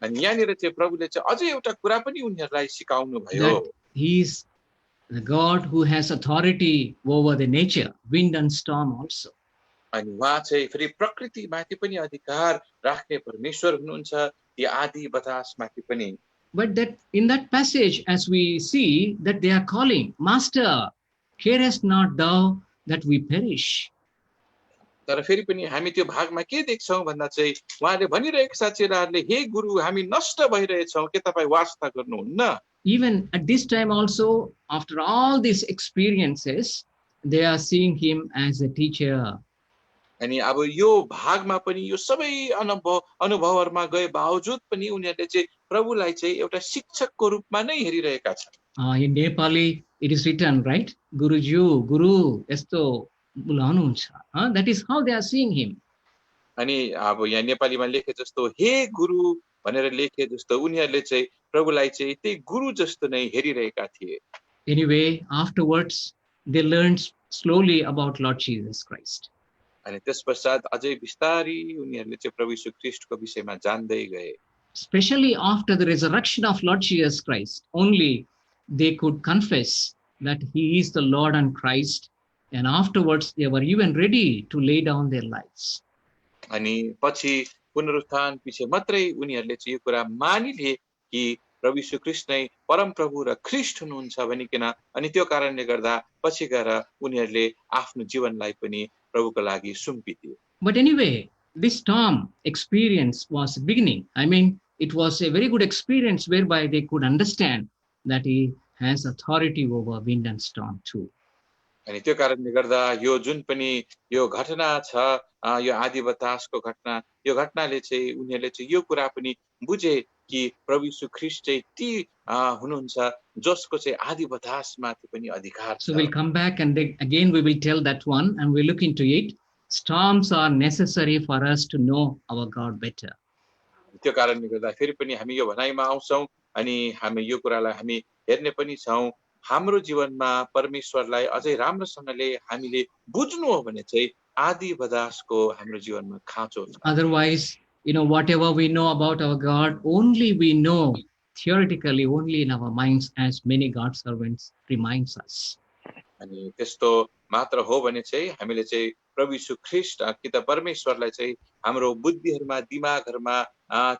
अनि यहाँनिर चाहिँ प्रभुले चाहिँ अझै एउटा कुरा पनि उनीहरूलाई सिकाउनु भयो। That he is the God who has authority over the nature, wind and storm also. अनि उहाँ चाहिँ फेरि प्रकृति माथि पनि अधिकार राख्ने परमेश्वर हुनुहुन्छ, ती आदि बतासमाथि पनि। But that in that passage, as we see that they are calling, Master, carest not thou that we perish? तर फेरि पनि हामी त्यो भागमा के देख्छौं भन्दा चाहिँ उहाँले भनिरहेका छ चेलाहरूले, हे गुरु हामी नष्ट भइरहेछौं, के तपाई वास्ता गर्नुहुन्न? Even at this time also, after all these experiences, they are seeing him as a teacher. अनि अब यो भागमा पनि यो सबै अनुभवहरुमा गए बावजुद पनि उनीहरूले चाहिँ प्रभुलाई चाहिँ एउटा शिक्षकको रूपमा नै हेरिरहेका छन्। In Nepali, it is written, right? Guruju, Guru, esto bulahununcha. That is how they are seeing him. अनि अब यहाँ नेपालीमा लेखे जस्तो हे गुरु भनेर लेखे जस्तो उनीहरूले चाहिँ प्रभुलाई चाहिँ त्यही गुरु जस्तो नै हेरिरहेका थिए। Anyway, afterwards, they learned slowly about Lord Jesus Christ. अनि त्यसपश्चात अझै बिस्तारै उनीहरूले चाहिँ प्रभु यीशु ख्रीष्टको विषयमा जान्दै गए। Especially after the resurrection of Lord Jesus Christ, only they could confess that he is the Lord and Christ, and afterwards they were even ready to lay down their lives. अनि पछि पुनरुत्थान पछि मात्रै उनीहरूले चाहिँ यो कुरा मानिले कि प्रभु यीशु ख्रीष्ट नै परम प्रभु र ख्रीष्ट हुनुहुन्छ भनिकन, अनि त्यो कारणले गर्दा पछि गएर उनीहरूले आफ्नो जीवनलाई पनि प्रभुको लागि सुम्पिदिए। But anyway, this storm experience was beginning. It was a very good experience whereby they could understand that he has authority over wind and storm too. अनि त्यो कारणले गर्दा यो जुन पनि यो घटना छ, यो आदि बतासको घटना, यो घटनाले चाहिँ उनीहरूले चाहिँ यो कुरा पनि बुझे कि प्रभु यीशु ख्रीष्ट चाहिँ ती हुनुहुन्छ जसको चाहिँ आदि बतासमाथि पनि अधिकार छ। So we'll come back and again we will tell that one and we'll look into it. storms are necessary for us to know our God better. त्यो कारणले गर्दा फेरि पनि हामी यो भनाइमा आउँछौँ अनि हामी यो कुरालाई हामी हेर्ने पनि छौँ, हाम्रो जीवनमा परमेश्वरलाई अझै राम्रोसँगले हामीले बुझ्नु हो भने चाहिँ आदि बदासको हाम्रो जीवनमा खाँचो छ। Otherwise, whatever we know about our God, only we know theoretically, only in our minds, as many God servants reminds us. अनि त्यस्तो मात्र हो भने चाहिँ हामीले चाहिँ प्रभु यीशु ख्रीष्ट कि त परमेश्वरलाई चाहिँ हाम्रो बुद्धिहरुमा दिमागहरुमा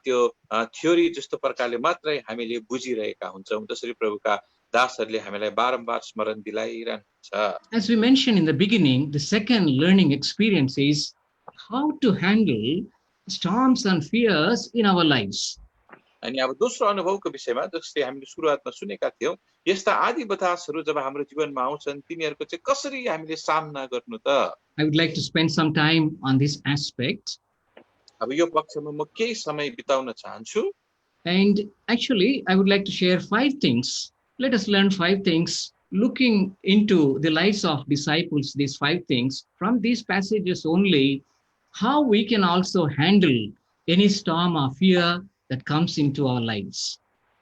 त्यो थ्योरी जस्तो प्रकारले मात्रै हामीले बुझिरहेका हुन्छौं, जसरी प्रभुका दासहरुले हामीलाई बारम्बार स्मरण दिलाइरहन्छ। As we mentioned in the beginning, the second learning experience is how to handle storms and fears in our lives. अनि अब दोस्रो अनुभवको विषयमा जस्तै हामीले सुरुवातमा सुनेका थियौं, यस्ता आदि बतासहरु जब हाम्रो जीवनमा आउँछन् तिनीहरुको चाहिँ कसरी हामीले सामना गर्नु त? I would like to spend some time on this aspect. अब यो पक्षमा म केही समय बिताउन चाहन्छु। And actually, I would like to share 5 things. Let us learn 5 things looking into the lives of disciples, these 5 things from these passages only, how we can also handle any storm or fear that comes into our lives.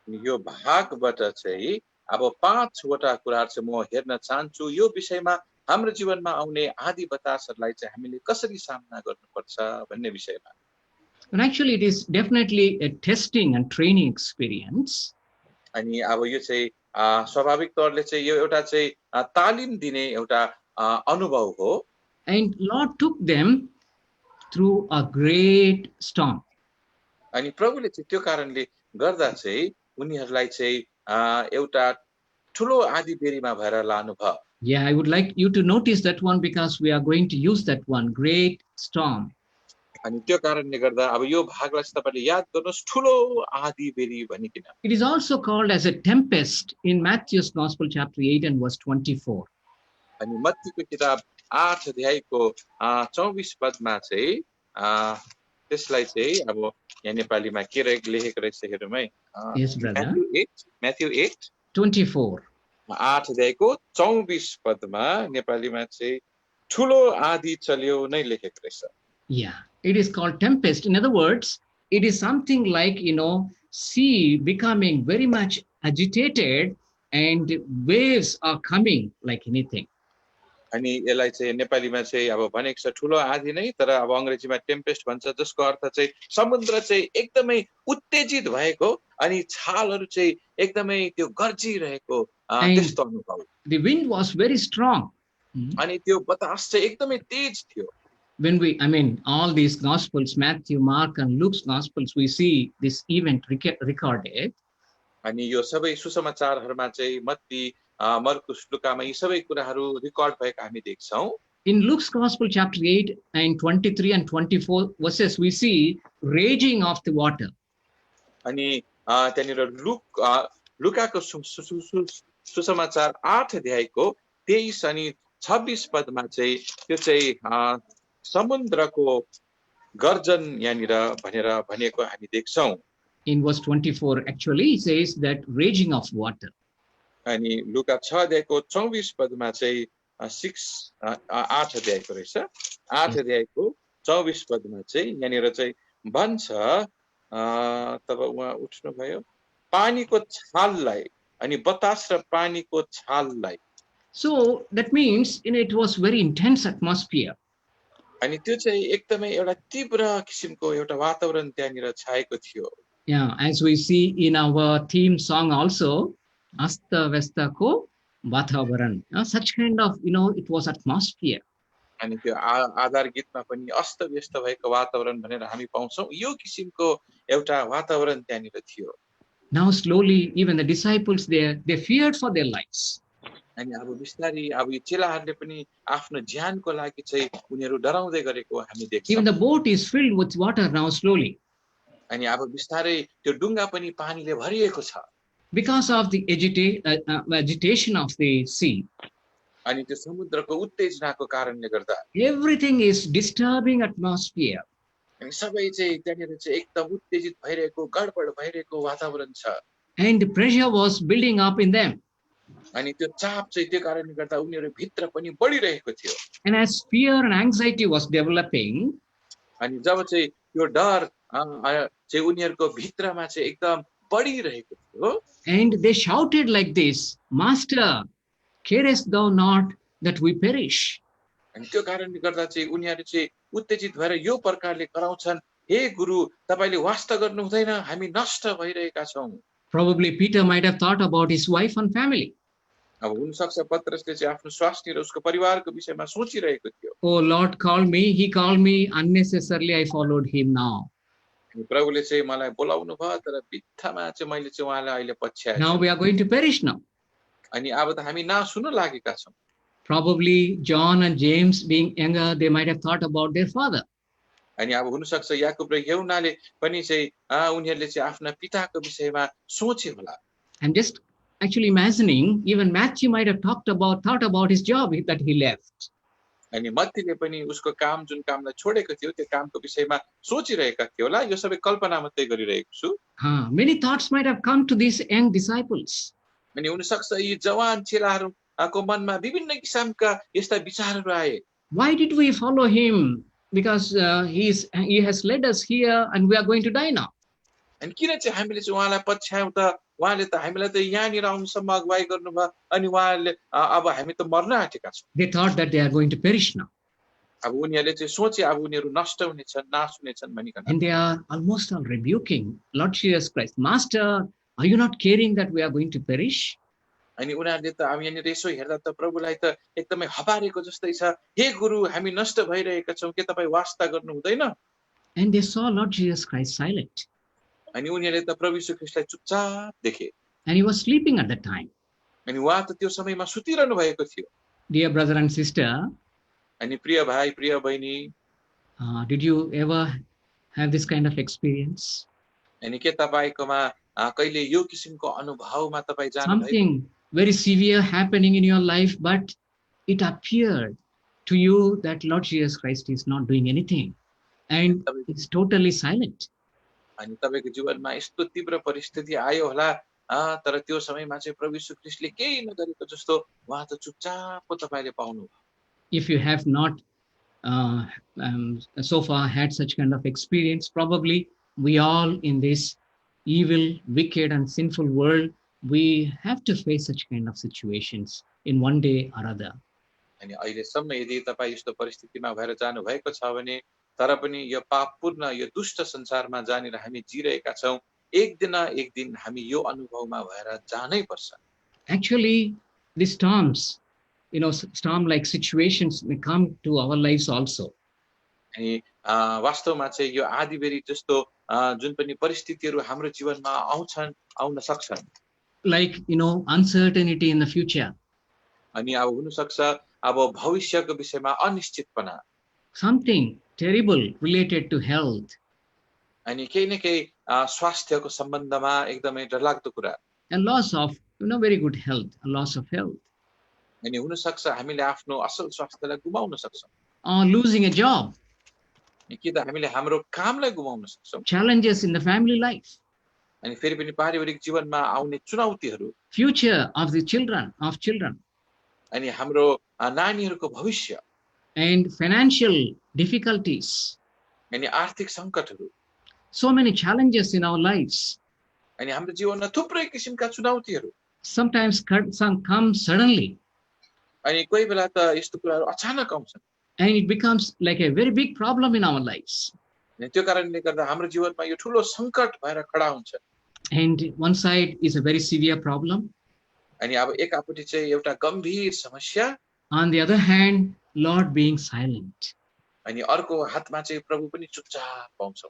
यो भागबाट चाहिँ अब 5 वटा कुराहरु चाहिँ म हेर्न चाहन्छु, यो विषयमा हाम्रो जीवनमा आउने आदि बतासहरुलाई चाहिँ हामीले कसरी सामना गर्नुपर्छ भन्ने विषयमा। And actually, it is definitely a testing and training experience. अनि अब यो चाहिँ स्वाभाविक तौरले चाहिँ यो एउटा चाहिँ तालिम दिने एउटा अनुभव हो। And Lord took them through a great storm. अनि प्रभुले चाहिँ त्यो कारणले गर्दा चाहिँ उनीहरुलाई चाहिँ एउटा ठूलो आँधी बेरीमा भएर लानु भयो। Yeah, I would like you to notice that one because we are going to use that one, great storm. अनि त्यो कारणले गर्दा अब यो भागलाई तपाईले याद गर्नुस्, ठूलो आँधी बेरी भनिकिन। It is also called as a tempest in Matthew's Gospel chapter 8 and verse 24. अनि मत्तीको किताब 8 अध्यायको 24 पदमा चाहिँ त्यसलाई चाहिँ अब यहाँ नेपालीमा के लेखेको रहेछ हेरौँ है। Yes, brother. Matthew 8 24. 8 अध्यायको 24 पदमा नेपालीमा चाहिँ ठूलो आँधी चल्यो नै लेखेको रहेछ। Yeah, it is called tempest. In other words, it is something like, sea becoming very much agitated and waves are coming like anything. अनि यसलाई चाहिँ नेपालीमा चाहिँ अब भनेको छ ठूलो आँधी नै, तर अब अंग्रेजीमा टेम्पेस्ट भन्छ, जसको अर्थ चाहिँ समुद्र चाहिँ एकदमै उत्तेजित भएको अनि छालहरु चाहिँ एकदमै त्यो गर्जिरहेको त्यस्तो अनुभव। The wind was very strong. अनि त्यो बतास चाहिँ एकदमै तेज थियो। When all these Gospels, Matthew, Mark, and Luke's Gospels, we see this event recorded. अनि यो सबै सुसमाचारहरुमा चाहिँ मत्ती, मर्कुस, लुकामा यी सबै कुराहरु रेकर्ड भएको हामी देख्छौं। In Luke's Gospel, chapter 8 and 23 and 24 verses, we see raging of the water. अनि त्यहाँनिर लुकाको सुसमाचार 8 अध्यायको 23 अनि 26 पदमा चाहिँ त्यो चाहिँ समुद्रको गर्जन यहाँनिर भनेर भनेको हामी देख्छौं। In verse 24, actually, it says that raging of water. अनि लुका 6 अध्यायको 24 पदमा चाहिँ 8 अध्यायको रहेछ। 8 अध्यायको 24 पदमा चाहिँ यहाँनिर चाहिँ भन्छ, तब उहाँ उठ्नु भयो, पानीको छाललाई अनि बतास र पानीको छाललाई। So that means it was very intense atmosphere. अनि त्यो चाहिँ एकदमै एउटा तीव्र किसिमको एउटा वातावरण त्यहाँनिर छाएको थियो। Yeah, as we see in our theme song also, Asta Vesta ko Vatavaran. Such kind of, it was atmosphere. अनि त्यो आधार गीतमा पनि अस्त व्यस्त भएको वातावरण भनेर हामी पाउँछौं, यो किसिमको एउटा वातावरण त्यहाँनिर थियो। Now slowly, even the disciples there, they feared for their lives. अनि अब बिस्तारै अब यो चेलाहरुले पनि आफ्नो ज्यानको लागि चाहिँ उनीहरु डराउँदै गरेको हामी देख्छौं। Even the boat is filled with water now slowly. अनि अब बिस्तारै त्यो डुङ्गा पनि पानीले भरिएको छ। Because of the agitation of the sea. अनि त्यो समुद्रको उत्तेजनाको कारणले गर्दा Everything is disturbing atmosphere. अनि सबै चाहिँ त्यहाँनिर चाहिँ एकदम उत्तेजित भइरहेको, गडबड भइरहेको वातावरण छ। And pressure was building up in them. अनि त्यो चाप चाहिँ त्यो कारणले गर्दा उनीहरू भित्र पनि बढिरहेको थियो। And as fear and anxiety was developing, अनि जब चाहिँ यो डर चाहिँ उनीहरूको भित्रमा चाहिँ एकदम बढिरहेको थियो, and they shouted like this, Master, carest thou not that we perish? अनि त्यो कारणले गर्दा चाहिँ उनीहरू चाहिँ उत्तेजित भएर यो प्रकारले कराउँछन्, हे गुरु तपाईले वास्ता गर्नु हुँदैन, हामी नष्ट भइरहेका छौं। Probably Peter might have thought about his wife and family. अब हुन सक्छ पत्रसले चाहिँ आफ्नो स्वास्नी र उसको परिवारको विषयमा सोचिरहेको थियो। Oh Lord, he called me unnecessarily, I followed him now. अनि प्रभुले चाहिँ मलाई बोलाउनु भयो तर बित्थामा चाहिँ मैले चाहिँ उहाँलाई अहिले पछ्याएँ। Now we are going to perish now. अनि अब त हामी नाश हुन लागेका छौं। Probably John and James, being younger, they might have thought about their father. अनि अब हुन सक्छ याकुब र यूहन्नाले पनि चाहिँ उनीहरूले चाहिँ आफ्ना पिताको विषयमा सोचे होला। I'm just actually imagining, even Matthew might have thought about his job that he left. अनि मत्तीले पनि उसको काम जुन कामलाई छोडेको थियो त्यो कामको विषयमा सोचिरहेका थियो होला। यो सबै कल्पना मात्रै गरिरहेको छु। Many thoughts might have come to these young disciples. अनि हुन सक्छ यी जवान चेलाहरूको मनमा विभिन्न किसिमका यस्ता विचारहरू आए। Why did we follow him? Because he has led us here and we are going to die now. अनि किन चाहिँ हामीले चाहिँ उहाँलाई पछ्यायौं त? उहाँले त हामीलाई त यहाँनिर आउनुसम्म अगुवाई गर्नुभयो अनि उहाँले अब हामी त मर्न आँटेका छौं। They thought that they are going to perish now. अब उनीहरूले चाहिँ सोचे अब उनीहरू नष्ट हुनेछन्, नाश हुनेछन् भनिकन। And they are almost all rebuking Lord Jesus Christ. Master, are you not caring that we are going to perish? अनि उनीहरूले त अब यहाँनिर यसो हेर्दा त प्रभुलाई त एकदमै हपारेको जस्तै छ। हे गुरु हामी नष्ट भइरहेका छौं, के तपाईँ वास्ता गर्नु हुँदैन? And they saw Lord Jesus Christ silent. अनि उनीहरूले त प्रभु यीशु ख्रीष्टलाई चुपचाप देखे। And he was sleeping at that time. अनि उहाँ त त्यो समयमा सुतिरहनु भएको थियो। Dear brother and sister, अनि प्रिय भाइ प्रिय बहिनी, did you ever have this kind of experience? अनि के तपाईकोमा कहिले यो किसिमको अनुभवमा तपाई जानु भयो? Something very severe happening in your life, but it appeared to you that Lord Jesus Christ is not doing anything and it's totally silent. अनि तपाईको जीवनमा यस्तो तीव्र परिस्थिति आयो होला, तर त्यो समयमा चाहिँ प्रभु यीशु ख्रीष्टले केही नगरेको जस्तो उहाँ त चुपचापको तपाईले पाउनु भयो। If you have not so far had such kind of experience, probably we all in this evil, wicked and sinful world, we have to face such kind of situations in one day or other. अनि अहिलेसम्म यदि तपाई यस्तो परिस्थितिमा भएर जानु भएको छ भने तर पनि यो पापपूर्ण यो दुष्ट संसारमा जानेर हामी जिरहेका छौं, एक दिन हामी यो अनुभवमा भएर जानै पर्छ। Actually, the storms, storm-like situations may come to our lives also. अनि वास्तवमा चाहिँ यो आँधीबेहरी जस्तो जुन पनि परिस्थितिहरू हाम्रो जीवनमा आउन सक्छन्। Like, uncertainty in the future. अनि अब हुन सक्छ अब भविष्यको विषयमा अनिश्चितपना। Something terrible related to health. अनि केही न केही स्वास्थ्यको सम्बन्धमा एकदमै डरलाग्दो कुरा। A loss of, very good health, a loss of health. अनि हुन सक्छ हामीले आफ्नो असल स्वास्थ्यलाई गुमाउन सक्छौं। Or losing a job. कि त हामीले हाम्रो कामलाई गुमाउन सक्छौं। Challenges in the family life. अनि फेरि पनि पारिवारिक जीवनमा आउने चुनौतीहरू। Future of the children. अनि हाम्रो नानीहरूको भविष्य। And financial difficulties. अनि आर्थिक संकटहरू। So many challenges in our lives. अनि हाम्रो जीवनमा थुप्रै किसिमका चुनौतीहरू। Sometimes some come suddenly. अनि कोही बेला त यस्तो कुराहरू अचानक आउँछन्। And it becomes like a very big problem in our lives. अनि त्यो कारणले गर्दा हाम्रो जीवनमा यो ठूलो संकट भएर खडा हुन्छ। And one side is a very severe problem. अनि अब एकापट्टि चाहिँ एउटा गम्भीर समस्या। On the other hand, Lord being silent. अनि अर्को हातमा चाहिँ प्रभु पनि चुपचाप पाउँछौ।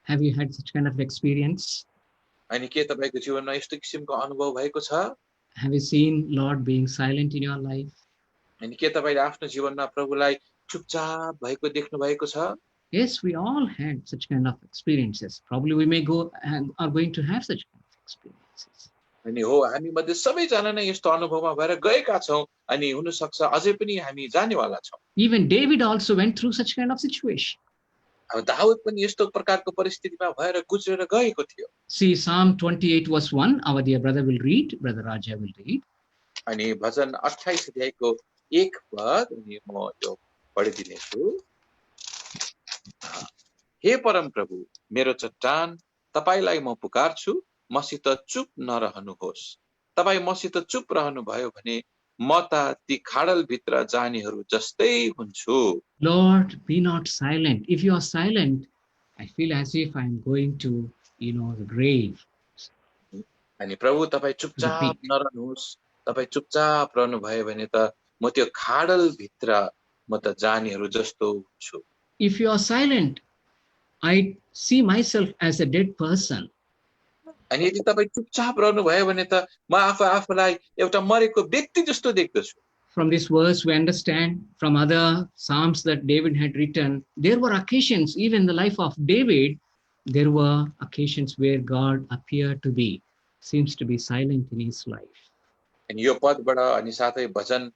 Have you had such kind of experience? अनि के तपाईको जीवनमा यस्तो किसिमको अनुभव भएको छ? Have you seen Lord being silent in your life? अनि के तपाईले आफ्नो जीवनमा प्रभुलाई चुपचाप भएको देख्नु भएको छ? Yes, we all had such kind of experiences. Probably we may go and are going to have such kind of experiences. अनि हो हामी मध्ये सबैजना नै यस्तो अनुभवमा भएर गएका छौं अनि हुन सक्छ अझै पनि हामी जानेवाला छौं। Even David also went through such kind of situation. अब दाउद पनि यस्तो प्रकारको परिस्थितिमा भएर गुज्रेर गएको थियो। See, Psalm 28 verse 1, our dear brother will read, Brother Raja will read. अनि भजन 28 अध्यायको 1 पद अनि म यो पढिदिनेछु। हे परम प्रभु मेरो चट्टान, तपाईलाई म पुकार्छु, मसित चुप नरहनुहोस्। तपाई मसित चुप रहनु भयो भने म त ती खाडल भित्र जानेहरू जस्तै हुन्छु। Lord, be not silent. If you are silent, I feel as if I'm going to, the grave. अनि प्रभु तपाई चुपचाप नरहनुहोस्। तपाई चुपचाप रहनु भयो भने त म त्यो खाडल भित्र म त जानेहरू जस्तो हुन्छु। If you are silent, I see myself as a dead person. अनि यदि तपाई चुपचाप रहनु भयो भने त म आफूलाई एउटा मरेको व्यक्ति जस्तो देख्दछु। From this verse, we understand from other Psalms that David had written, there were occasions, even in the life of David, there were occasions where God appeared to be, seems to be silent in his life. अनि यो पदबाट अनि साथै भजन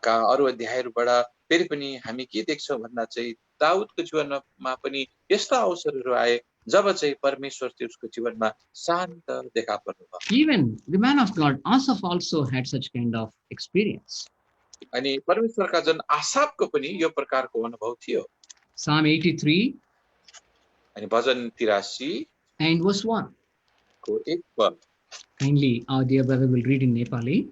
का अरु अध्यायहरुबाट फेरि पनि हामी के देख्छौं भन्दा चाहिँ दाउदको जीवनमा पनि यस्ता अवसरहरू आए जब चाहिँ परमेश्वर चाहिँ उसको जीवनमा शान्त देखा पर्नु भयो। Even the man of God, Asaph, also had such kind of experience. अनि परमेश्वरका जन आसापको पनि यो प्रकारको अनुभव थियो। Psalm 83 अनि भजन 83 and verse 1. को 1 पद। Kindly, our dear brother will read in Nepali.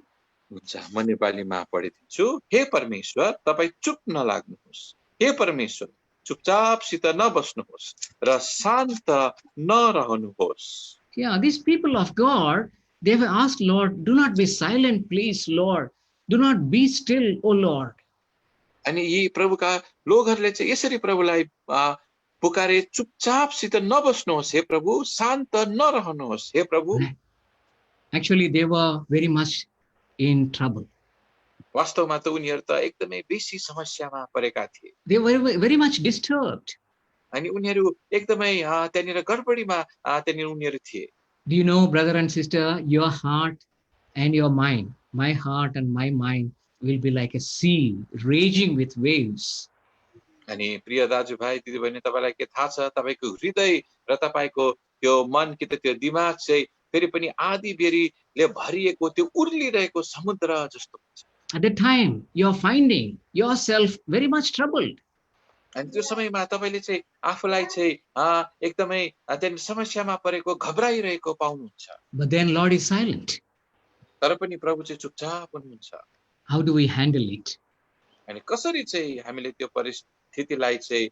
हुन्छ, म नेपालीमा पढिदिन्छु। हे परमेश्वर, तपाई चुप नलाग्नुहोस्। हे परमेश्वर, चुपचापसित नबस्नुहोस् र शान्त नरहनुहोस्। Yeah, these people of God, they have asked, Lord, do not be silent, please, Lord. Do not be still, O Lord. अनि यी प्रभुका लोकहरूले चाहिँ यसरी प्रभुलाई पुकारे, चुपचापसित नबस्नुहोस् हे प्रभु, शान्त नरहनुहोस् हे प्रभु। Actually, they were very much in trouble. वास्तवमा त उनीहरू त एकदमै बेसी समस्यामा परेका थिए। They were very much disturbed. अनि उनीहरू एकदमै त्यहाँनिर गडबडीमा त्यहाँनिर उनीहरू थिए। Do you know, brother and sister, your heart and your mind, my heart and my mind will be like a sea raging with waves. अनि प्रिय दाजुभाइ दिदीबहिनी, तपाईलाई के थाहा छ, तपाईको हृदय र तपाईको त्यो मन कि त त्यो दिमाग चाहिँ फेरि पनि आधी बेरीले भरिएको त्यो उर्लिरहेको समुद्र जस्तो हुन्छ। At that time, you are finding yourself very much troubled. अनि त्यो समयमा तपाईले चाहिँ आफूलाई चाहिँ एकदमै त्यहाँ समस्यामा परेको, घबराइरहेको पाउनुहुन्छ। But then Lord is silent. तर पनि प्रभु चाहिँ चुपचाप हुनुहुन्छ। How do we handle it? अनि कसरी चाहिँ हामीले त्यो परिस्थितिलाई चाहिँ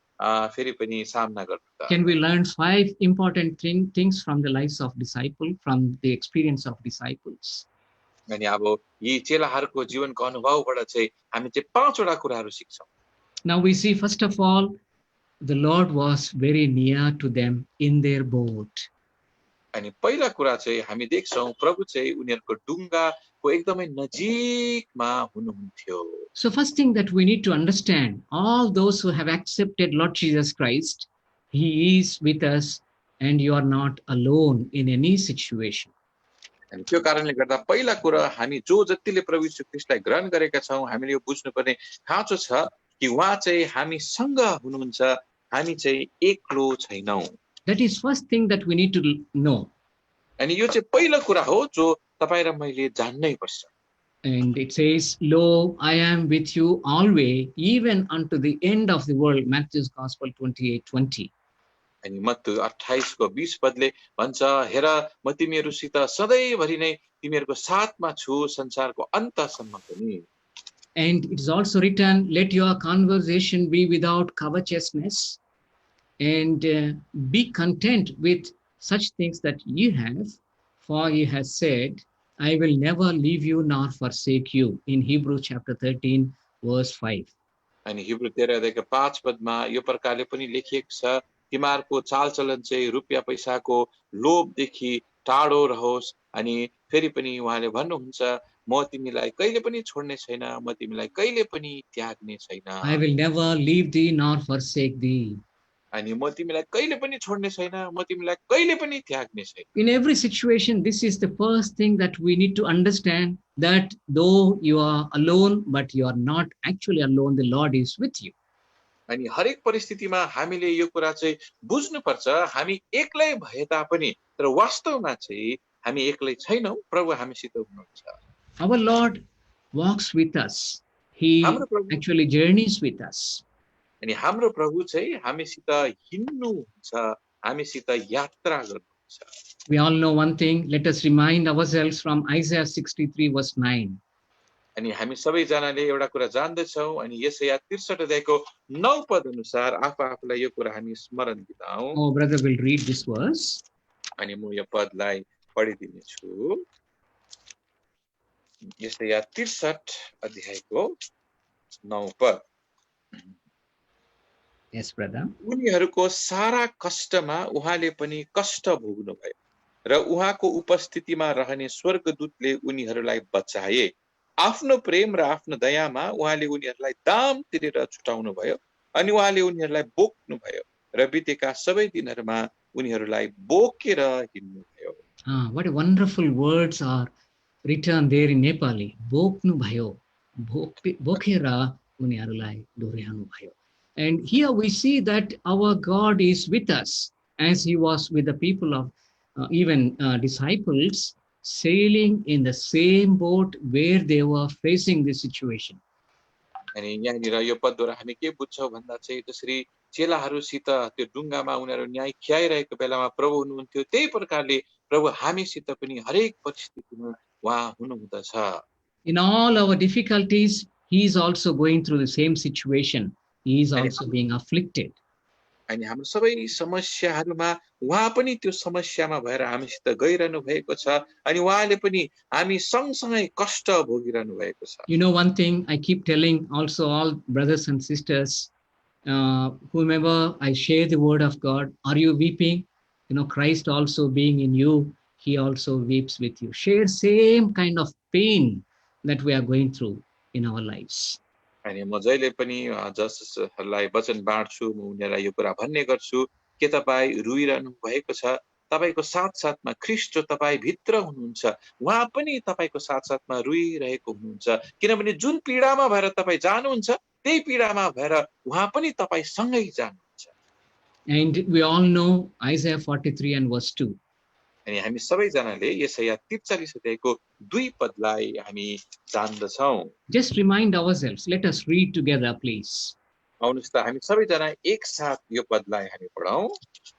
फेरि पनि सामना गर्नु त? Can we learn 5 important things from the lives of disciples, from the experience of disciples? अनि अब यी चेलाहरूको जीवनको अनुभवबाट चाहिँ हामी चाहिँ 5 वटा कुराहरू सिक्छौं। Now we see, first of all, the Lord was very near to them in their boat. अनि पहिला कुरा चाहिँ हामी देख्छौं प्रभु चाहिँ उनीहरूको डुङ्गाको एकदमै नजिकमा हुनुहुन्थ्यो। So first thing that we need to understand, all those who have accepted Lord Jesus Christ, he is with us and you are not alone in any situation. अनि त्यो कारणले गर्दा पहिला कुरा हामी जो जतिले प्रभु यीशु ख्रीष्टलाई ग्रहण गरेका छौं, हामीले यो बुझ्नुपर्ने खाँचो छ कि उहाँ चाहिँ हामीसँग हुनुहुन्छ, हामी चाहिँ एक्लो छैनौं। That is first thing that we need to know. अनि यो चाहिँ पहिलो कुरा हो जो तपाई र मैले जान्नै पर्छ। And it says, Lo, I am with you always, even unto the end of the world. Matthew's Gospel 28:20. अनि मत्ती 28 को 20 पदले भन्छ, हेर म तिमीहरुसित सधैँभरि नै तिमीहरुको साथमा छु, संसारको अन्तसम्म पनि। And it is also written, let your conversation be without covetousness, and be content with such things that ye have, for he has said, I will never leave you nor forsake you, in Hebrew chapter 13 verse 5. अनि Hebrew 13 अध्यायको 5 पदमा यो प्रकारले पनि लेखिएको छ, तिमीहरुको चालचलन चाहिँ रुपैयाँ पैसाको लोभदेखि टाढो रहोस्। अनि फेरि पनि उहाँले भन्नुहुन्छ, म तिमीलाई कहिले पनि छोड्ने छैन, म तिमीलाई कहिले पनि त्याग्ने छैन। I will never leave thee nor forsake thee. अनि म तिमीलाई कहिले पनि छोड्ने छैन, म तिमीलाई कहिले पनि त्याग्ने छैन। In every situation, this is the first thing that we need to understand, that though you are alone, but you are not actually alone, the Lord is with you. अनि हरेक परिस्थितिमा हामीले यो कुरा चाहिँ बुझ्नुपर्छ, हामी एक्लै भए तापनि तर वास्तवमा चाहिँ हामी एक्लै छैनौं, प्रभु हामीसित हुनुहुन्छ। Our Lord walks with us. He हाम्रो प्रभु actually journeys with us. अनि हाम्रो प्रभु चाहिँ हामीसित हिँड्नुहुन्छ, हामीसित यात्रा गर्नुहुन्छ। We all know one thing. Let us remind ourselves from Isaiah 63 verse 9. अनि हामी सबैजनाले एउटा कुरा जान्दछौँ, अनि यशाया 63 अध्यायको 9 पद अनुसार आफूलाई यो कुरा हामी स्मरण दिलाऊ। Oh, brother will read this verse. अनि म यो पदलाई पढिदिनेछु। यशाया 63 अध्यायको 9 पद। Yes, brother. उनीहरूको सारा कष्टमा उहाँले पनि कष्ट भोग्नुभयो र उहाँको उपस्थितिमा रहने स्वर्गदूतले उनीहरूलाई बचाए। आफ्नो प्रेम र आफ्नो दयामा उहाँले उनीहरूलाई दाम तिरेर छुटाउनु भयो अनि उहाँले उनीहरूलाई बोक्नुभयो र बितेका सबै दिनहरूमा उनीहरूलाई बोकेर हिँड्नुभयो। What wonderful words are written there in Nepali. Boknu bhayo, bokera uniharulai doryanu bhayo. And here we see that our God is with us, as he was with the people of even disciples, sailing in the same boat where they were facing this situation. अनि यहाँनिर यो पदद्वारा हामी के बुझ्छौँ भन्दा चाहिँ जसरी चेलाहरूसित त्यो डुङ्गामा उनीहरू न्याय खियाइरहेको बेलामा प्रभु हुनुहुन्थ्यो, त्यही प्रकारले प्रभु हामीसित पनि हरेक परिस्थितिमा उहाँ हुनुहुँदछ। In all our difficulties, he is also going through the same situation. He is also being afflicted. अनि हाम्रो सबै समस्याहरूमा उहाँ पनि त्यो समस्यामा भएर हामीसित गइरहनु भएको छ अनि उहाँले पनि हामी सँगसँगै कष्ट भोगिरहनु भएको छ। You know one thing I keep telling also all brothers and sisters, whomever I share the word of God, are you weeping? You know, Christ also being in you, he also weeps with you. Share same kind of pain that we are going through in our lives. अनि म जहिले पनि जसलाई वचन बाँड्छु म उनीहरूलाई यो कुरा भन्ने गर्छु, के तपाईँ रुइरहनु भएको छ? तपाईको साथसाथमा ख्रीष्ट तपाईँ भित्र हुनुहुन्छ, उहाँ पनि तपाईको साथसाथमा रुइरहेको हुनुहुन्छ, किनभने जुन पीडामा भएर तपाईँ जानुहुन्छ त्यही पीडामा भएर उहाँ पनि तपाईँ सँगै जानुहुन्छ। And we all know Isaiah 43 and verse 2. अनि हामी सबैजनाले यशाया 43 अध्यायको 2 पदलाई हामी जान्दछौँ। Just remind ourselves. Let us read together, please. आउनुस् त हामी सबैजना एक साथ यो पदलाई हामी पढौँ।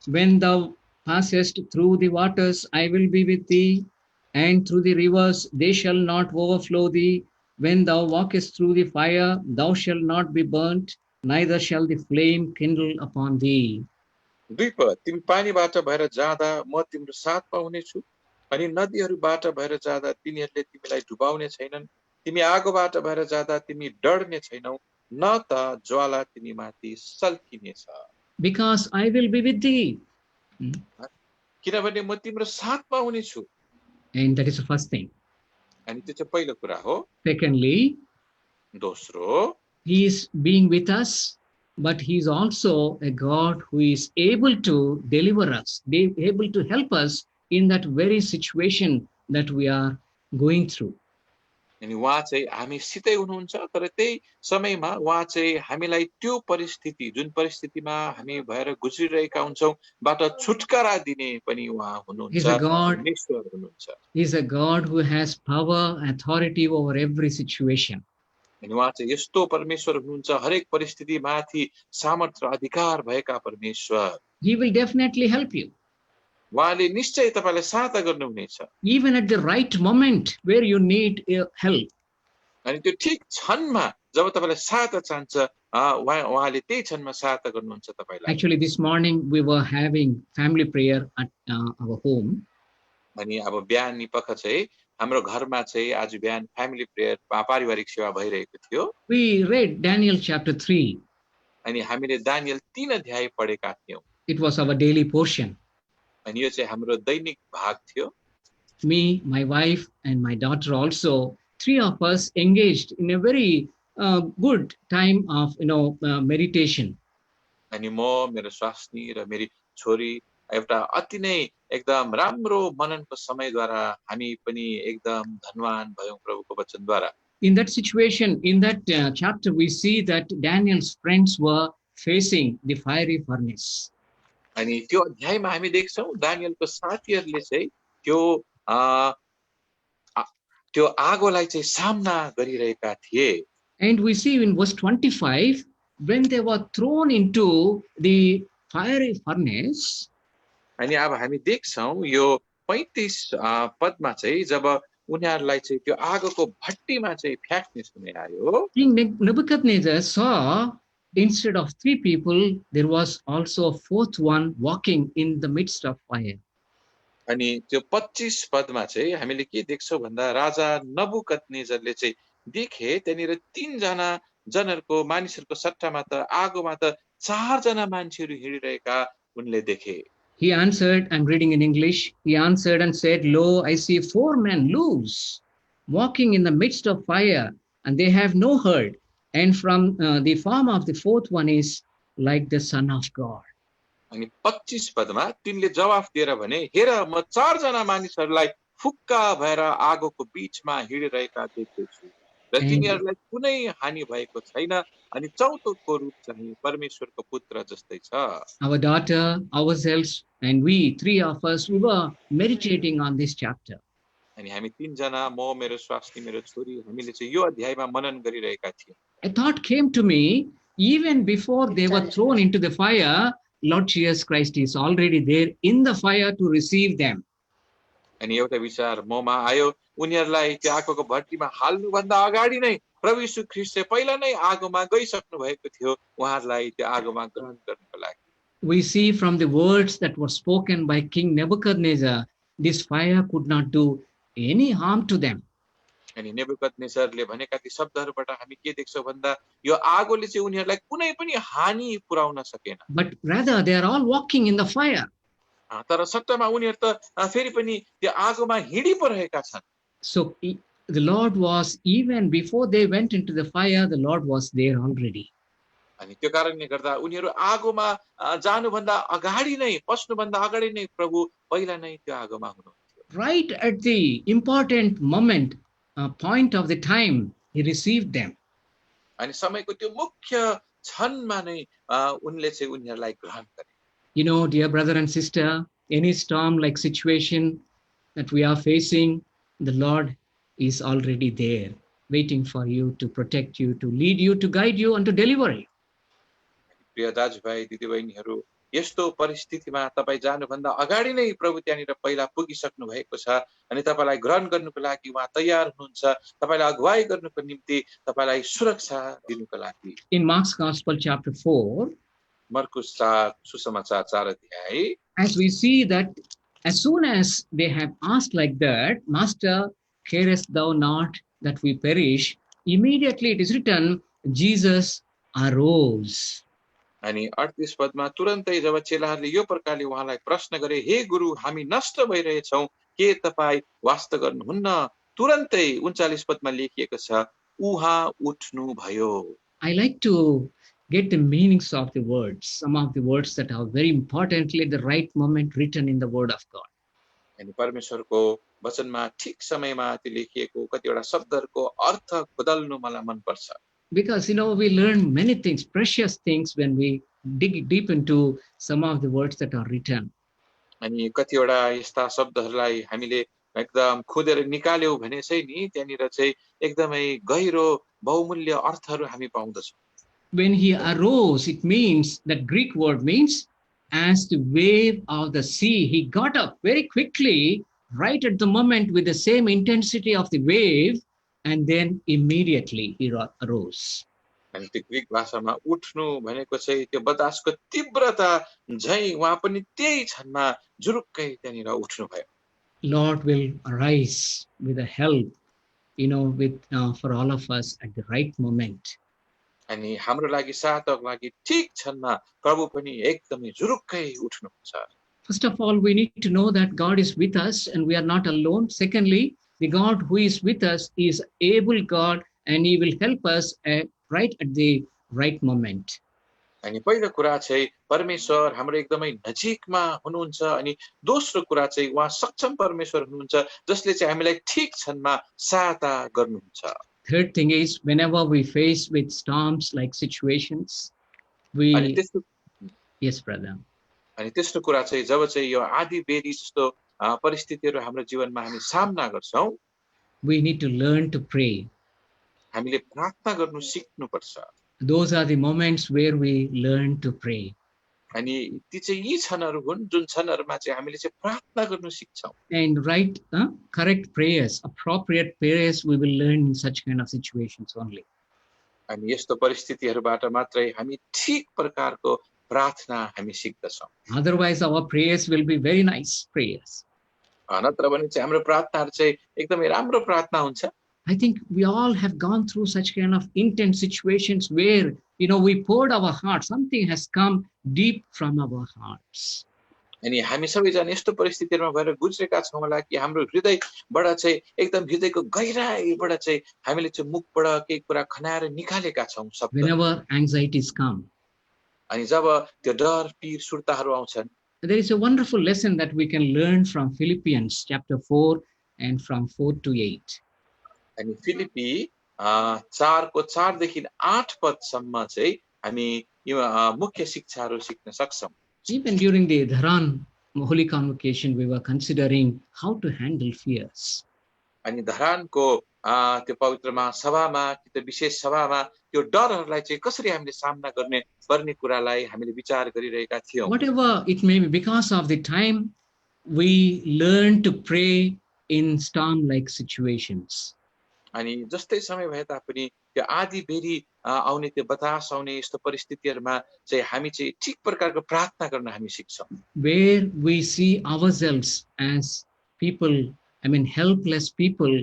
When thou passest through the waters, I will be with thee, and through the rivers, they shall not overflow thee. When thou walkest through the fire, thou shalt not be burnt, neither shall the flame kindle upon thee. 2 पद, तिमी पानीबाट भएर जाँदा म तिम्रो साथमा हुनेछु, अनि नदीहरूबाट भएर जाँदा तिनीहरूले तिमीलाई डुबाउने छैनन्। तिमी आगोबाट भएर जाँदा तिमी डर्ने छैनौ, न त ज्वाला तिमी माथि सल्किनेछ। Because I will be with thee. किनभने म तिम्रो साथमा हुनेछु। And that is the first thing. अनि त्यो चाहिँ पहिलो कुरा हो। Secondly, दोस्रो, he is being with us, but he is also a God who is able to deliver us, able to help us in that very situation that we are going through. अनि उहाँ चाहिँ हामीसितै हुनुहुन्छ, तर त्यही समयमा उहाँ चाहिँ हामीलाई त्यो परिस्थिति जुन परिस्थितिमा हामी भएर गुज्रिरहेका हुन्छौँ बाट छुटकारा दिने पनि उहाँ हुनुहुन्छ। परमेश्वर हुनुहुन्छ। He is a God who has power, authority over every situation. अनि उहाँ चाहिँ यस्तो परमेश्वर हुनुहुन्छ, हरेक परिस्थितिमाथि सामर्थ्य अधिकार भएका परमेश्वर। He will definitely help you. उहाँले निश्चय तपाईलाई सहायता गर्नुहुनेछ। Even at the right moment where you need help. अनि त्यो ठीक क्षणमा जब तपाईलाई सहायता चाहिन्छ, उहाँले त्यही क्षणमा सहायता गर्नुहुन्छ तपाईलाई। Actually, this morning we were having family prayer at our home. अनि अब बिहान निपख चाहिँ हाम्रो घरमा चाहिँ आज बिहान फ्यामिली प्रेयर पारिवारिक सेवा भइरहेको थियो। We read Daniel chapter 3. अनि हामीले दानियल 3 अध्याय पढेका थियौं। It was our daily portion. अनि यो चाहिँ हाम्रो दैनिक भाग थियो। Me, my wife and my daughter also, 3 of us engaged in a very good time of meditation. अनि म, मेरो स्वास्नी र मेरी छोरी एउटा अति नै एकदम राम्रो मननको समयद्वारा हामी पनि एकदम धनवान भयौं प्रभुको वचनद्वारा। In that situation, in that chapter, we see that Daniel's friends were facing the fiery furnace. अनि त्यो अध्यायमा हामी देख्छौँ दानियलको साथीहरूले चाहिँ त्यो त्यो आगोलाई चाहिँ सामना गरिरहेका थिए. And we see in verse 25, when they were thrown into the fiery furnace, अनि अब हामी देख्छौँ यो 35 पदमा चाहिँ जब उनीहरूलाई चाहिँ त्यो आगोको भट्टीमा चाहिँ फ्याँक्ने समय आयो, King Nebuchadnezzar saw instead of 3 people, there was also a 4th one walking in the midst of fire. अनि त्यो 25 पदमा चाहिँ हामीले के देख्छौँ भन्दा राजा नबुकदनेजरले चाहिँ देखे त्यहाँनिर 3 जना जनहरूको मानिसहरूको सट्टामा त आगोमा त 4 जना मान्छेहरू हिँडिरहेका उनले देखे. He answered, I'm reading in English, he answered and said, Lo, I see 4 men loose, walking in the midst of fire, and they have no hurt. And from the form of the 4th one is like the Son of God. अनि 25 पदमा तिनले जवाफ दिएर भने, हेर म 4 जना मानिसहरूलाई फुक्का भएर आगोको बीचमा हिँडिरहेका देख्दैछु र तिनीहरूलाई कुनै हानि भएको छैन अनि चौथोको रूप चाहिँ परमेश्वरको पुत्र जस्तै छ. Our daughter, ourselves, and we, 3 of us, we were meditating on this chapter. अनि हामी 3 जना म मेरो स्वास्नी मेरो छोरी हामीले चाहिँ यो अध्यायमा मनन गरिरहेका थियौँ. A thought came to me, even before they were thrown into the fire, Lord Jesus Christ is already there in the fire to receive them. अनि एउटा विचार ममा आयो, उनीहरूलाई त्यो आगोको भट्टीमा हाल्नुभन्दा अगाडि नै प्रभु येशू ख्रीष्ट चाहिँ पहिला नै आगोमा गइसक्नु भएको थियो उहाँहरूलाई त्यो आगोमा ग्रहण गर्नको लागि. We see from the words that were spoken by King Nebuchadnezzar, this fire could not do any harm to them. अनि नेबुकदनेजरले भनेका ती शब्दहरूबाट हामी के देख्छौँ भन्दा यो आगोले चाहिँ उनीहरूलाई कुनै पनि हानि पुर्याउन सकेन. But rather they are all walking in the fire. तर सट्टामा उनीहरू त फेरि पनि त्यो आगोमा हिँडी पो रहेका छन्. So the Lord was, even before they went into the fire, the Lord was there already. अनि त्यो कारणले गर्दा उनीहरू आगोमा जानुभन्दा अगाडि नै पस्नुभन्दा अगाडि नै प्रभु पहिला नै त्यो आगोमा हुनुहुन्थ्यो. Right at the important moment, point of the time, he received them. अनि समयको त्यो मुख्य क्षणमा नै उनले चाहिँ उनीहरूलाई ग्रहण गरे. You know, dear brother and sister, any storm-like situation that we are facing, the Lord is already there, waiting for you to protect you, to lead you, to guide you, and to deliver you. प्रिय दाजुभाइ दिदीबहिनीहरू, यस्तो परिस्थितिमा तपाईँ जानुभन्दा अगाडि नै प्रभु त्यहाँनिर पहिला पुगिसक्नु भएको छ अनि तपाईँलाई ग्रहण गर्नुको लागि उहाँ तयार हुनुहुन्छ, तपाईँलाई अगुवाई गर्नुको निम्ति तपाईँलाई सुरक्षा दिनुको लागि. In Mark's Gospel, chapter 4, मर्कुस 4 सुसमाचार 4 अध्याय, as we see that as soon as they have asked like that, Master, carest thou not that we perish? Immediately it is written, Jesus arose. अनि 38 पदमा तुरन्तै जब चेलाहरूले यो प्रकारले उहाँलाई प्रश्न गरे, हे गुरु हामी नष्ट भइरहेछौँ, के तपाईँ वास्ता गर्नुहुन्न? तुरन्तै 39 पदमा लेखिएको छ, उहाँ उठ्नु भयो. I like to get the meanings of the words, some of the words that are very importantly at the right moment written in the Word of God. अनि परमेश्वरको वचनमा ठीक समयमा त्यो लेखिएको कतिवटा शब्दहरूको अर्थ बदल्नु मलाई मनपर्छ. Because, you know, we learn many things, precious things, when we dig deep into some of the words that are written. अनि कतिवटा यस्ता शब्दहरूलाई हामीले एकदम खोदेर निकाल्यौं भने चाहिँ नि त्यहाँनिर चाहिँ एकदमै गहिरो बहुमूल्य अर्थहरू हामी पाउँदछौँ. When he arose, it means, that Greek word means, as the wave of the sea, he got up very quickly, right at the moment with the same intensity of the wave, and then immediately he arose. अनि त्यो Greek भाषामा उठ्नु भनेको चाहिँ त्यो बतासको तीव्रता झैं उहाँ पनि त्यही क्षणमा जुरुक्कै त्यहाँनिर उठ्नु भयो. Lord will arise with a help, you know, with for all of us at the right moment. अनि हाम्रो लागि साथको लागि ठीक क्षणमा प्रभु पनि एकदमै जुरुक्कै उठ्नुहुन्छ. First of all, we need to know that God is with us and we are not alone. Secondly, the God who is with us is able God and he will help us right at the right moment. अनि पहिलो कुरा चाहिँ परमेश्वर हाम्रो एकदमै नजिकमा हुनुहुन्छ अनि दोस्रो कुरा चाहिँ उहाँ सक्षम परमेश्वर हुनुहुन्छ जसले चाहिँ हामीलाई ठीक क्षणमा सहायता गर्नुहुन्छ. Third thing is, whenever we face with storms like situations, अनि We, त्यस्तो yes, brother. अनि त्यस्तो कुरा चाहिँ जब चाहिँ यो आधी बेरी जस्तो परिस्थितिहरू हाम्रो जीवनमा हामी सामना गर्छौं, We need to learn to pray. हामीले प्रार्थना गर्नु सिक्नुपर्छ। Those are the moments where we learn to pray. अनि ती चाहिँ यी क्षणहरू हुन् जुन क्षणहरूमा चाहिँ हामीले चाहिँ प्रार्थना गर्नु सिक्छौं। And right, correct prayers, appropriate prayers, we will learn in such kind of situations only. अनि यस्तो परिस्थितिहरूबाट मात्रै हामी ठीक प्रकारको प्रार्थना हामी सिक्दछौं। Otherwise, our prayers will be very nice prayers. नत्र भने चाहिँ हाम्रो प्रार्थनाहरू चाहिँ एकदमै राम्रो प्रार्थना हुन्छ। I think we all have gone through such kind of intense situations where, we poured our heart, something has come deep from our hearts. अनि हामी सबैजना यस्तो परिस्थितिहरूमा भएर गुज्रेका छौँ होला कि हाम्रो हृदयबाट चाहिँ एकदम हृदयको गहिराईबाट चाहिँ हामीले चाहिँ मुखबाट केही कुरा खनाएर निकालेका छौँ शब्द। Whenever anxieties come, अनि जब त्यो डर पीर सुर्ताहरू आउँछन्, there is a wonderful lesson that we can learn from Philippians chapter 4 and from 4 to 8. अनि फिलिपी 4को 4 देखि 8 पदसम्म चाहिँ हामी यो मुख्य शिक्षाहरू सिक्न सक्छौं। Even during the Dharan Holy Convocation, we were considering how to handle fears. अनि धरानको त्यो पवित्र महासभामा कि त विशेष सभामा त्यो डरहरूलाई चाहिँ कसरी हामीले सामना गर्ने पर्ने कुरालाई हामीले विचार गरिरहेका थियौं। Whatever it may be, because of the time, we learn to pray in storm-like situations. अनि जस्तै समय भए तापनि त्यो आधी बेरी आउने त्यो बतास आउने यस्तो परिस्थितिहरूमा चाहिँ हामी चाहिँ ठीक प्रकारको प्रार्थना गर्न हामी सिक्छौं। Where we see ourselves as people, helpless people,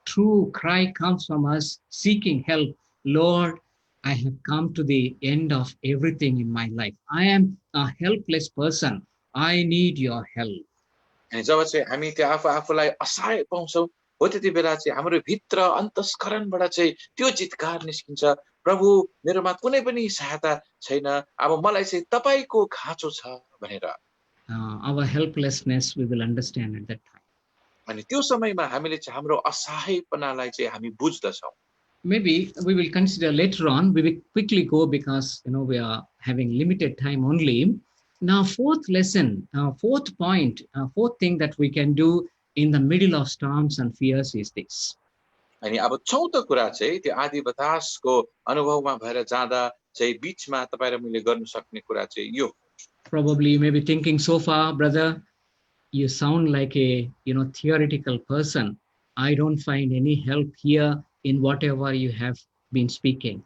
true cry comes from us seeking help. Lord, I have come to the end of everything in my life. I am a helpless person. I need your help. अनि जब चाहिँ हामी त्यो आफूलाई असहाय पाउँछौं, हो त्यति बेला चाहिँ हाम्रो भित्र अन्तस्करणबाट चाहिँ त्यो चितकार निस्किन्छ, प्रभु मेरोमा कुनै पनि सहायता छैन, अब मलाई चाहिँ तपाईको खाँचो छ भनेर। Our helplessness we will understand at that time. अनि त्यो समयमा हामीले चाहिँ हाम्रो असहायपनालाई चाहिँ हामी बुझ्दछौं। Maybe we will consider later on. We will quickly go because we are having limited time only. Now, fourth lesson, fourth point, fourth thing that we can do in the middle of storms and fears is this. अनि अब चौथो कुरा चाहिँ त्यो आधी बतासको अनुभवमा भएर जाँदा चाहिँ बीचमा तपाई र मैले गर्न सक्ने कुरा चाहिँ यो। Probably you may be thinking so far, brother, you sound like a theoretical person. I don't find any help here in whatever you have been speaking.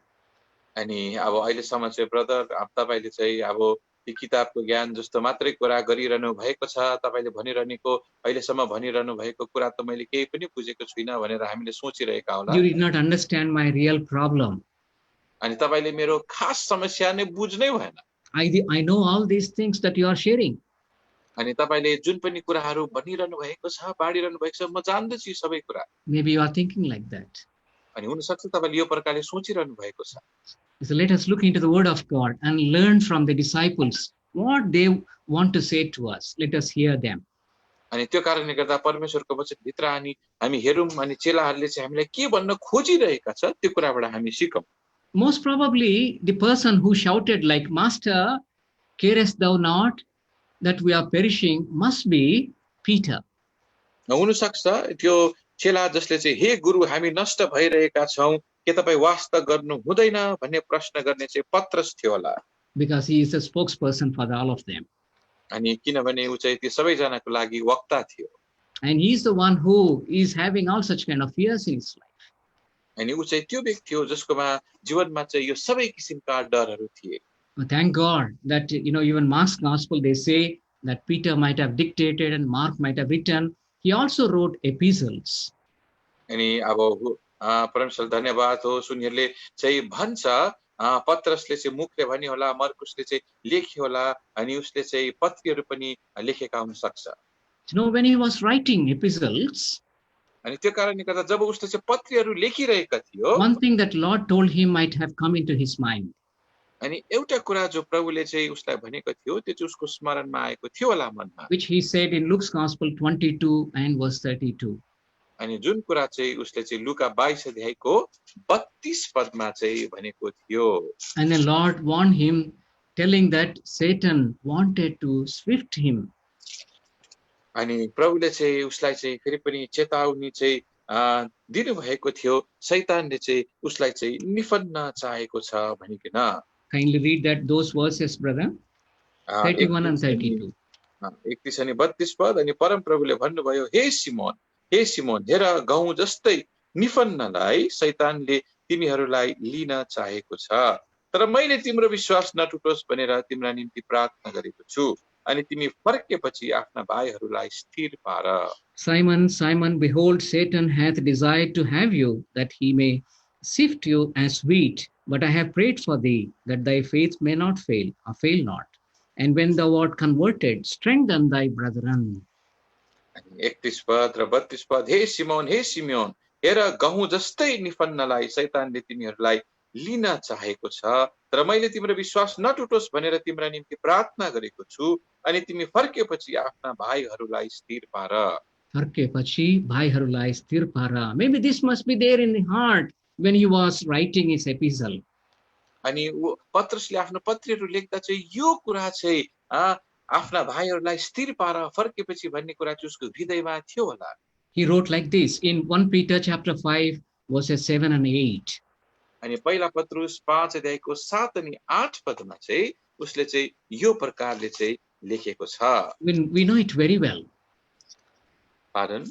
अनि अब अहिलेसम्म चाहिँ ब्रदर तपाईले चाहिँ अब यो किताबको ज्ञान जस्तो मात्रै कुरा गरिरहनु भएको छ, तपाईले भनिरहनेको अहिलेसम्म भनिरहनु भएको कुरा त मैले केही पनि बुझेको छुइनँ भनेर हामीले सोचिरहेका होला। You did not understand my real problem. अनि तपाईले मेरो खास समस्या नै बुझ्नै भएन। I know all these things that you are sharing. अनि तपाईले जुन पनि कुराहरू भनिरहनु भएको छ, बाँडिरहनु भएको छ, म जान्दछु सबै कुरा। Maybe you are thinking like that. अनि हुन सक्छ तपाईले यो प्रकारले सोचिरहनु भएको छ। So let us look into the word of God and learn from the disciples what they want to say to us. Let us hear them. अनि त्यो कारणले गर्दा परमेश्वरको वचन भित्र अनि हामी हेरौं अनि चेलाहरूले चाहिँ हामीलाई के भन्न खोजिरहेका छ त्यो कुराबाट हामी सिकौं। Most probably the person who shouted like, Master, carest thou not that we are perishing, must be Peter. हुन सक्छ त्यो चेला जसले चाहिँ हे गुरु हामी नष्ट भइरहेका छौं के तपाई वास्ता गर्नु हुँदैन भन्ने प्रश्न गर्ने चाहिँ पत्रस थियो होला। Because he is a spokesperson for all of them. अनि किनभने उ चाहिँ त्यो सबैजनाको लागि वक्ता थियो। And he is the one who is having all such kind of fears in his life. अनि उ चाहिँ त्यो व्यक्ति हो जसकोमा जीवनमा चाहिँ यो सबै किसिमका डरहरू थिए। Thank God that even Mark's gospel they say that Peter might have dictated and Mark might have written. He also wrote epistles. अनि अब परमेश्वर धन्यवाद हो उनीहरूले चाहिँ भन्छ पत्रसले चाहिँ मुखले भनि होला, मर्कुसले चाहिँ लेख्यो होला अनि उसले चाहिँ पत्रहरू पनि लेखेका हुन सक्छ। When he was writing epistles, अनि त्यो कारणले गर्दा जब उसले चाहिँ पत्रहरू लेखिरहेका थियो, one thing that Lord told him might have come into his mind. अनि एउटा कुरा जो प्रभुले चाहिँ उसलाई भनेको थियो त्यो चाहिँ उसको स्मरणमा आएको थियो होला मनमा। Which he said in Luke's gospel 22 and verse 32. अनि जुन कुरा चाहिँ उसले चाहिँ लुका 22 अध्यायको 32 पदमा चाहिँ भनेको थियो। And the Lord warned him, telling that Satan wanted to swift him. अनि प्रभुले चाहिँ उसलाई चाहिँ फेरि पनि चेतावनी चाहिँ दिनुभएको थियो, शैतानले चाहिँ उसलाई चाहिँ निफन्न चाहेको छ भनिकन। Kindly read those verses, brother. 31 and 32. 31 अनि 32 पद। अनि परम प्रभुले भन्नुभयो, हे सिमोन, हेर गहुँ जस्तै निफन्नलाई शैतानले तिमीहरूलाई लिन चाहेको छ, तर मैले तिम्रो विश्वास नटुटोस् भनेर तिम्रा निम्ति प्रार्थना गरेको छु, अनि तिमी फर्केपछि आफ्ना भाइहरूलाई स्थिर पार। Simon, Simon, behold, Satan hath desired to have you, that he may sift you as wheat. But I have prayed for thee, that thy faith may not fail, or fail not. And when thou art converted, strengthen thy brethren. 31 पद र 32 पद। हे Simon, हेर गहुँ जस्तै निफन्नलाई शैतानले तिमीहरूलाई लिन चाहेको छ, तर मैले तिम्रो विश्वास नटुटोस् भनेर तिम्रा निम्ति प्रार्थना गरेको छु, अनि तिमी फर्केपछि आफ्ना भाइहरूलाई स्थिर पार। फर्केपछि भाइहरूलाई स्थिर पार. Maybe this must be there in the heart when he was writing his epistle. अनि पत्रुसले आफ्नो पत्रीहरू लेख्दा चाहिँ यो कुरा चाहिँ आफ्ना भाइहरूलाई स्थिर पार, फर्केपछि भन्ने कुरा चाहिँ उसको हृदयमा थियो होला। He wrote like this in 1 Peter chapter 5 verses 7 and 8. अनि पहिला पत्रुस 5 अध्यायको 7 अनि 8 पदमा चाहिँ उसले चाहिँ यो प्रकारले चाहिँ लेखेको छ। We know it very well. Pardon?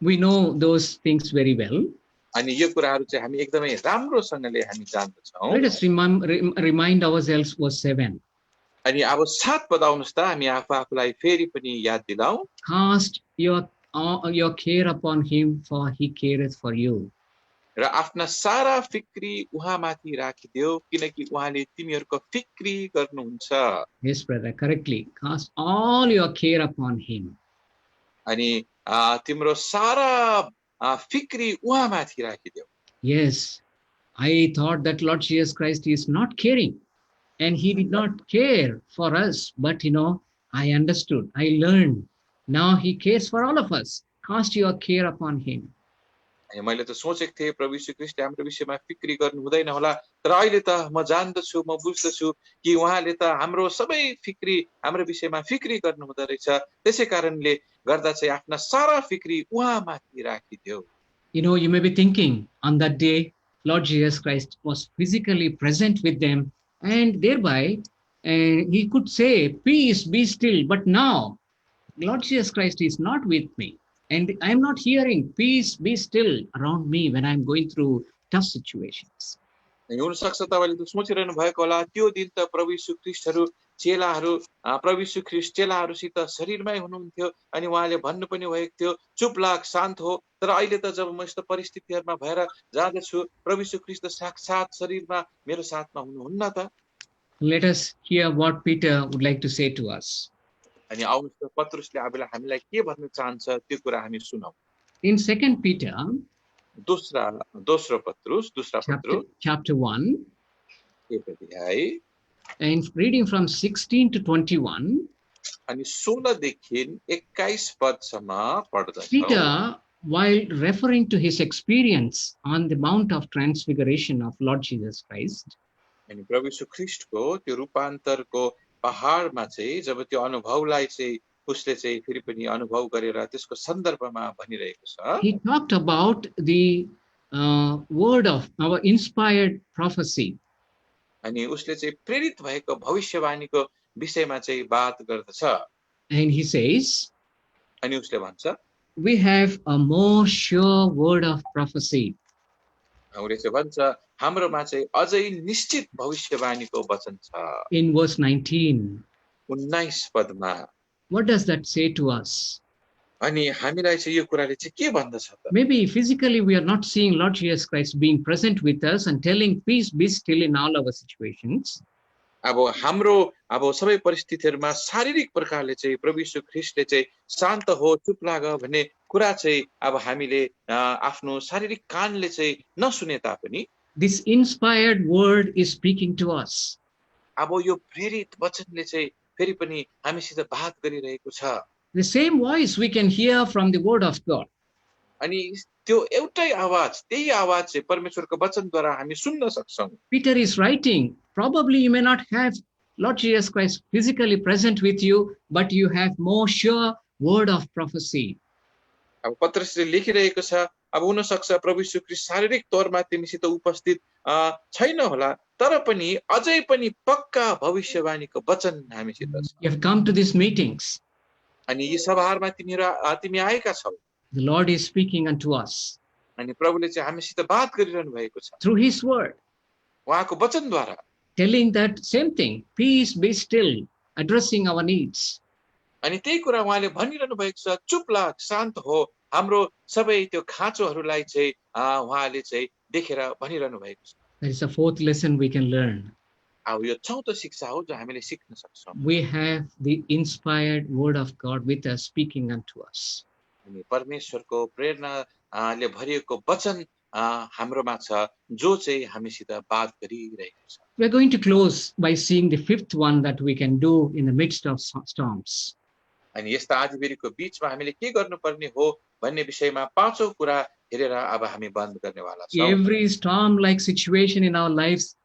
We know those things very well. अनि यो कुराहरू चाहिँ हामी एकदमै राम्रोसँगले हामी जान्दछौँ। Let us remind ourselves verse 7. अनि अब 7 पद आउनुस् त, हामी आफूलाई फेरि पनि याद दिलाऊ। Cast your care upon him, for he careth for you. र आफ्ना सारा फिक्री उहाँमाथि राखिदेऊ, किनकि उहाँले तिमीहरूको फिक्री गर्नुहुन्छ। Yes, brother, correctly. Cast all your care upon him. अनि तिम्रो सारा फिक्री उहाँमाथि राखिदेऊ। Yes, I thought that Lord Jesus Christ is not caring, and he did not care for us, but I understood, I learned. Now he cares for all of us. Cast your care upon him. अनि मैले त सोचेको थिएँ प्रभु यीशु ख्रीष्टले हाम्रो विषयमा फिक्री गर्नु हुँदैन होला, तर अहिले त म जान्दछु, म बुझ्दछु कि उहाँले त हाम्रो सबै फिक्री हाम्रो विषयमा फिक्री गर्नु हुँदो रहेछ, त्यसै कारणले गर्दा चाहिँ आफ्ना सारा फिक्री उहाँमाथि राखिदेऊ। You may be thinking, on that day Lord Jesus Christ was physically present with them, and thereby he could say, peace, be still. But now Lord Jesus Christ is not with me, and I am not hearing peace, be still around me when I am going through tough situations. हुन सक्छ तपाईले त सोचिरहनु भएको होला, त्यो दिन त प्रभु यीशु ख्रीष्टहरू प्रभु यीशु ख्रीष्ट चेलाहरूसित शरीरमै हुनुहुन्थ्यो, अनि उहाँले भन्नु पनि भएको थियो चुप लाग, शान्त हो। तर अहिले त जब म यस्तो परिस्थितिहरुमा भएर जाँदैछु, प्रभु यीशु ख्रीष्ट साक्षात शरीरमा मेरो साथमा हुनुहुन्न त। Let us hear what Peter would like to say to us. अनि आउनुहोस् त पत्रुसले हामीलाई के भन्न चाहन्छ त्यो कुरा हामी सुनौ। In 2 Peter दोस्रो पत्रुस chapter 1, एक अध्याय, and reading from 16 to 21, अनि 16 देखि 21 पदसम्म पढ्दछौँ। Peter, while referring to his experience on the Mount of Transfiguration of Lord Jesus Christ, अनि प्रभु यीशु ख्रीष्टको त्यो रूपान्तरको पहाडमा चाहिँ जब त्यो अनुभवलाई चाहिँ उसले चाहिँ फेरि पनि अनुभव गरेर त्यसको सन्दर्भमा भनिरहेको छ। he talked about the word of our inspired prophecy. अनि उसले चाहिँ प्रेरित भएको भविष्यवाणीको विषयमा चाहिँ बात गर्दछ। And he says, अनि उसले भन्छ, we have a more sure word of prophecy. उसले चाहिँ भन्छ हाम्रोमा चाहिँ अझै निश्चित भविष्यवाणीको वचन छ। In verse 19, 19 पदमा what does that say to us? अनि हामीलाई चाहिँ यो कुराले चाहिँ के भन्दछ त? Maybe physically we are not seeing Lord Jesus Christ being present with us and telling peace, be still in all our situations. अब हाम्रो सबै परिस्थितिहरुमा शारीरिक प्रकारले चाहिँ प्रभु यीशु ख्रीष्टले चाहिँ शान्त हो, चुप लाग भन्ने कुरा चाहिँ अब हामीले आफ्नो शारीरिक कानले चाहिँ नसुने तापनि This inspired word is speaking to us. अब यो प्रेरित वचनले चाहिँ फेरि पनि हामीसित बात गरिरहेको छ। The same voice we can hear from the word of God. अनि त्यो एउटै आवाज, त्यही आवाज चाहिँ परमेश्वरको वचनद्वारा हामी सुन्न सक्छौं। Peter is writing, probably you may not have Lord Jesus Christ physically present with you, but you have more sure word of prophecy. अब पत्रसले लेखिरहेको छ, अब हुन सक्छ प्रभु यीशु ख्रीष्ट शारीरिक तौरमा तिमीसित उपस्थित छैन होला, तर पनि अझै पनि पक्का भविष्यवाणीको वचन हामीसित छ। You have come to these meetings. अनि यी सभाहरुमा तिमी आएका छौ। The Lord is speaking unto us अनि प्रभुले चाहिँ हामीसित बात गरिरहनु भएको छ through His word, उहाँको वचनद्वारा, telling that same thing, peace be still, addressing our needs. अनि त्यही कुरा उहाँले भनिरहनु भएको छ, चुप लाग, शान्त हो, हाम्रो सबै त्यो खाँचोहरूलाई चाहिँ उहाँले चाहिँ देखेर भनिरहनु भएको छ। That is the fourth lesson we can learn. अब यो चौथो शिक्षा हो जो हामीले सिक्न सक्छौं। We have the inspired word of God with us, speaking unto us. अनि परमेश्वरको प्रेरणाले भरिएको वचन हाम्रोमा छ, जो चाहिँ हामीसित बात गरिरहेको छ। We are going to close by seeing the fifth one that we can do in the midst of storms. अनि यस्ता आँधीबेहरीको बीचमा हामीले के गर्नुपर्ने हो भन्ने विषयमा पाँचौं कुरा हेरेर अब हामी बन्द गर्नेवाला छौं। Every storm-like situation in our lives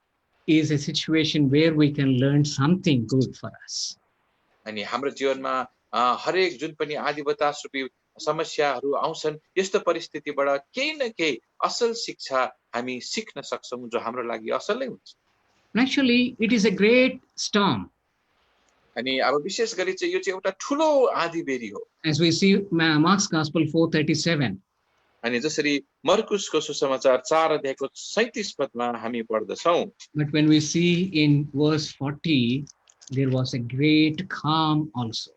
is a situation where we can learn something good for us. अनि हाम्रो जीवनमा हरेक जुन पनि आँधी बतास रूपी समस्याहरू आउँछन्, यस्तो परिस्थितिबाट केही न केही असल शिक्षा हामी सिक्न सक्छौं जो हाम्रो लागि असलै हुन्छ। Actually, it is a great storm. अनि अब विशेष गरी चाहिँ यो चाहिँ एउटा ठूलो आँधीबेहरी हो। As we see Mark's Gospel 4:37. अनि जसरी मर्कुसको सुसमाचार 4 अध्यायको 37 पदमा हामी पढ्दछौं। But when we see in verse 40, there was a great calm also.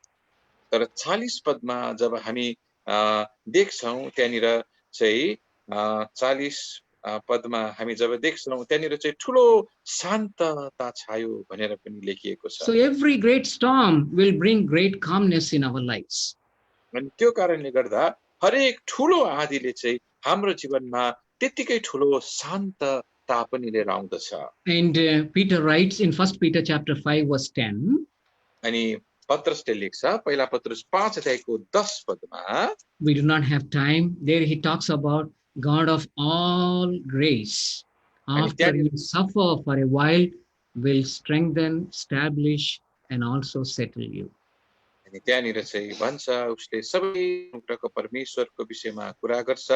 तर 40 पदमा जब हामी देख्छौं त्यहाँनिर चाहिँ 40 पदमा हामी जब देख्छौं त्यहाँनिर चाहिँ ठूलो शान्तता छायो भनेर पनि लेखिएको छ। So every great storm will bring great calmness in our lives. अनि त्यो कारणले गर्दा हरेक ठूलो आँधीले चाहिँ हाम्रो जीवनमा त्यतिकै ठूलो शान्तता पनि लिएर आउँदछ। And Peter writes in 1 Peter chapter 5 verse 10. अनि पत्रसले लेख्छ पहिला पत्रस 5 अध्यायको 10 पदमा, we do not have time. There he talks about God of all grace, after you suffer for a while, will strengthen, establish, and also settle you. अनि त्यहाँनिर चाहिँ भन्छ उसले सबै अनुग्रहको परमेश्वरको विषयमा कुरा गर्छ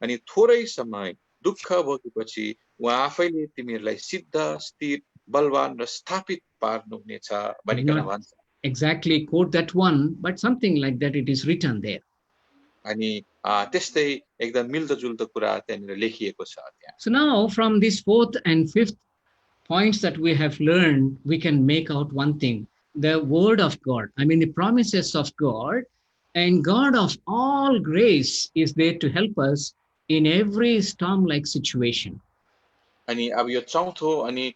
अनि थोरै समय दुःख भोगेपछि उहाँ आफैले तिमीहरूलाई सिद्ध, स्थिर, बलवान र स्थापित पार्नुहुनेछ भनिकन भन्छ। Exactly quote that one, but something like that it is written there. अनि त्यस्तै एकदम मिल्दोजुल्दो कुरा त्यहाँनिर लेखिएको छ त्यहाँ। So now from this fourth and fifth points that we have learned, we can make out one thing. The word of God, I mean the promises of God, and God of all grace is there to help us in every storm-like situation. अनि अब यो चौथो अनि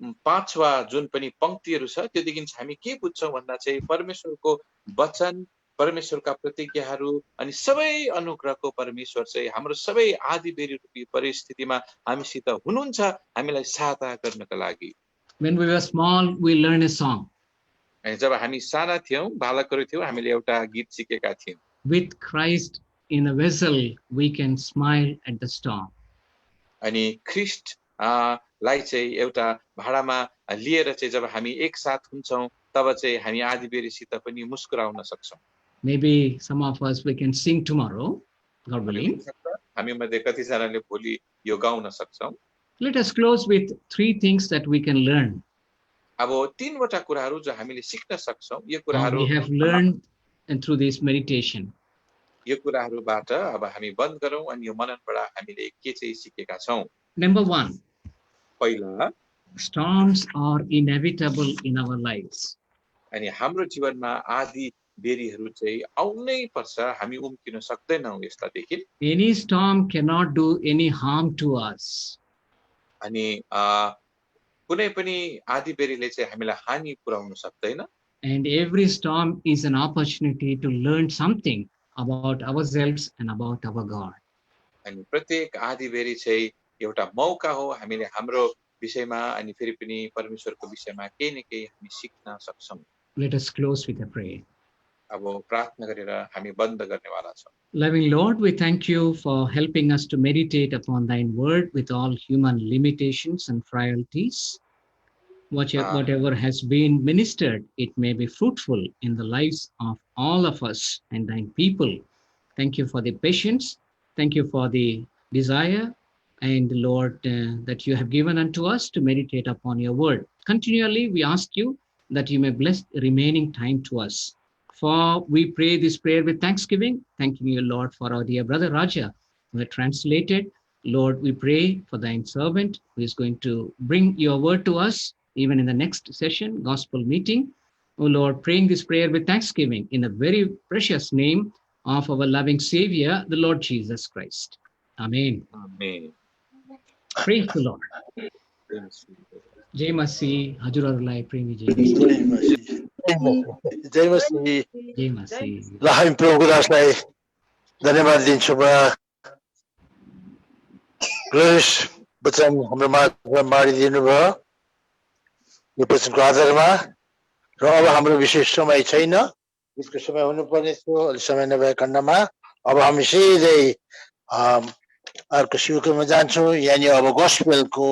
पाँचवा जुन पनि पंक्तिहरू छ त्योदेखि हामी के बुझ्छौं भन्दा चाहिँ परमेश्वरको वचन, परमेश्वरका प्रतिज्ञाहरू अनि सबै अनुग्रहको परमेश्वर चाहिँ हाम्रो सबै आँधीबेहरी रूपी परिस्थितिमा हामीसित हुनुहुन्छ हामीलाई सहायता गर्नका लागि। When we were small, we learned a song. अनि जब हामी साना थियौं, बालकहरू थियौं, हामीले एउटा गीत सिकेका थियौं। With Christ in a vessel, we can smile at the storm. अनि ख्रीष्ट लाई चाहिँ एउटा भाडामा लिएर चाहिँ जब हामी एक साथ हुन्छौं तब चाहिँ हामी आँधीबेहरीसित पनि मुस्कुराउन सक्छौं। Maybe some of us we can sing tomorrow, God willing. हामी मध्ये कति जनाले भोलि यो गाउन सक्छौं। Let us close with three things that we can learn. अब तीनवटा कुराहरू जो हामीले सिक्न सक्छौं, यो कुराहरू we have learned and through this meditation. यो कुराहरूबाट अब हामी बन्द गरौं अनि यो मननबाट हामीले के चाहिँ सिकेका छौं। Number 1. पहिला, storms are inevitable in our lives. अनि हाम्रो जीवनमा आँधीबेहरीहरू चाहिँ आउनै पर्छ, हामी उम्किन सक्दैनौं यसलादेखि। Any storm cannot do any harm to us. अनि कुनै पनि आँधीबेहरीले चाहिँ हामीलाई हानि पुर्याउन सक्दैन। And every storm is an opportunity to learn something about ourselves and about our God. अनि प्रत्येक आँधीबेहरी चाहिँ एउटा मौका हो हामीले हाम्रो विषयमा अनि फेरि पनि परमेश्वरको विषयमा केही न केही हामी सिक्न सक्छौं। Let us close with a prayer. अब प्रार्थना गरेर हामी बन्द गर्नेवाला छौँ। Loving Lord, we thank you for helping us to meditate upon thine word with all human limitations and frailties. Whatever has been ministered, it may be fruitful in the lives of all of us and thine people. Thank you for the patience. Thank you for the desire, and Lord, that you have given unto us to meditate upon your word. Continually, we ask you that you may bless the remaining time to us. For we pray this prayer with thanksgiving, thanking you, Lord, for our dear brother Raja, who had translated. Lord, we pray for thine servant who is going to bring your word to us even in the next session, gospel meeting. O Lord, praying this prayer with thanksgiving in the very precious name of our loving Savior, the Lord Jesus Christ. Amen. Amen. Praise the Lord. Jai Masi, हजुरहरूलाई प्रेमी जय जय मसीह जय मसी ल हामी प्रभुको दासलाई धन्यवाद दिन्छौँ र glorious वचन हाम्रो माझमा बाँडिदिनु भयो यो वचनको आधारमा र अब हाम्रो विशेष समय छैन यसको समय हुनुपर्ने थियो अलि समय नभए खण्डमा अब हामी सिधै अर्को शिवकायमा जान्छौँ यानि अब गस्पेलको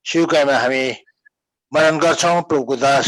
शिवकायमा हामी मनन गर्छौँ प्रभुको दास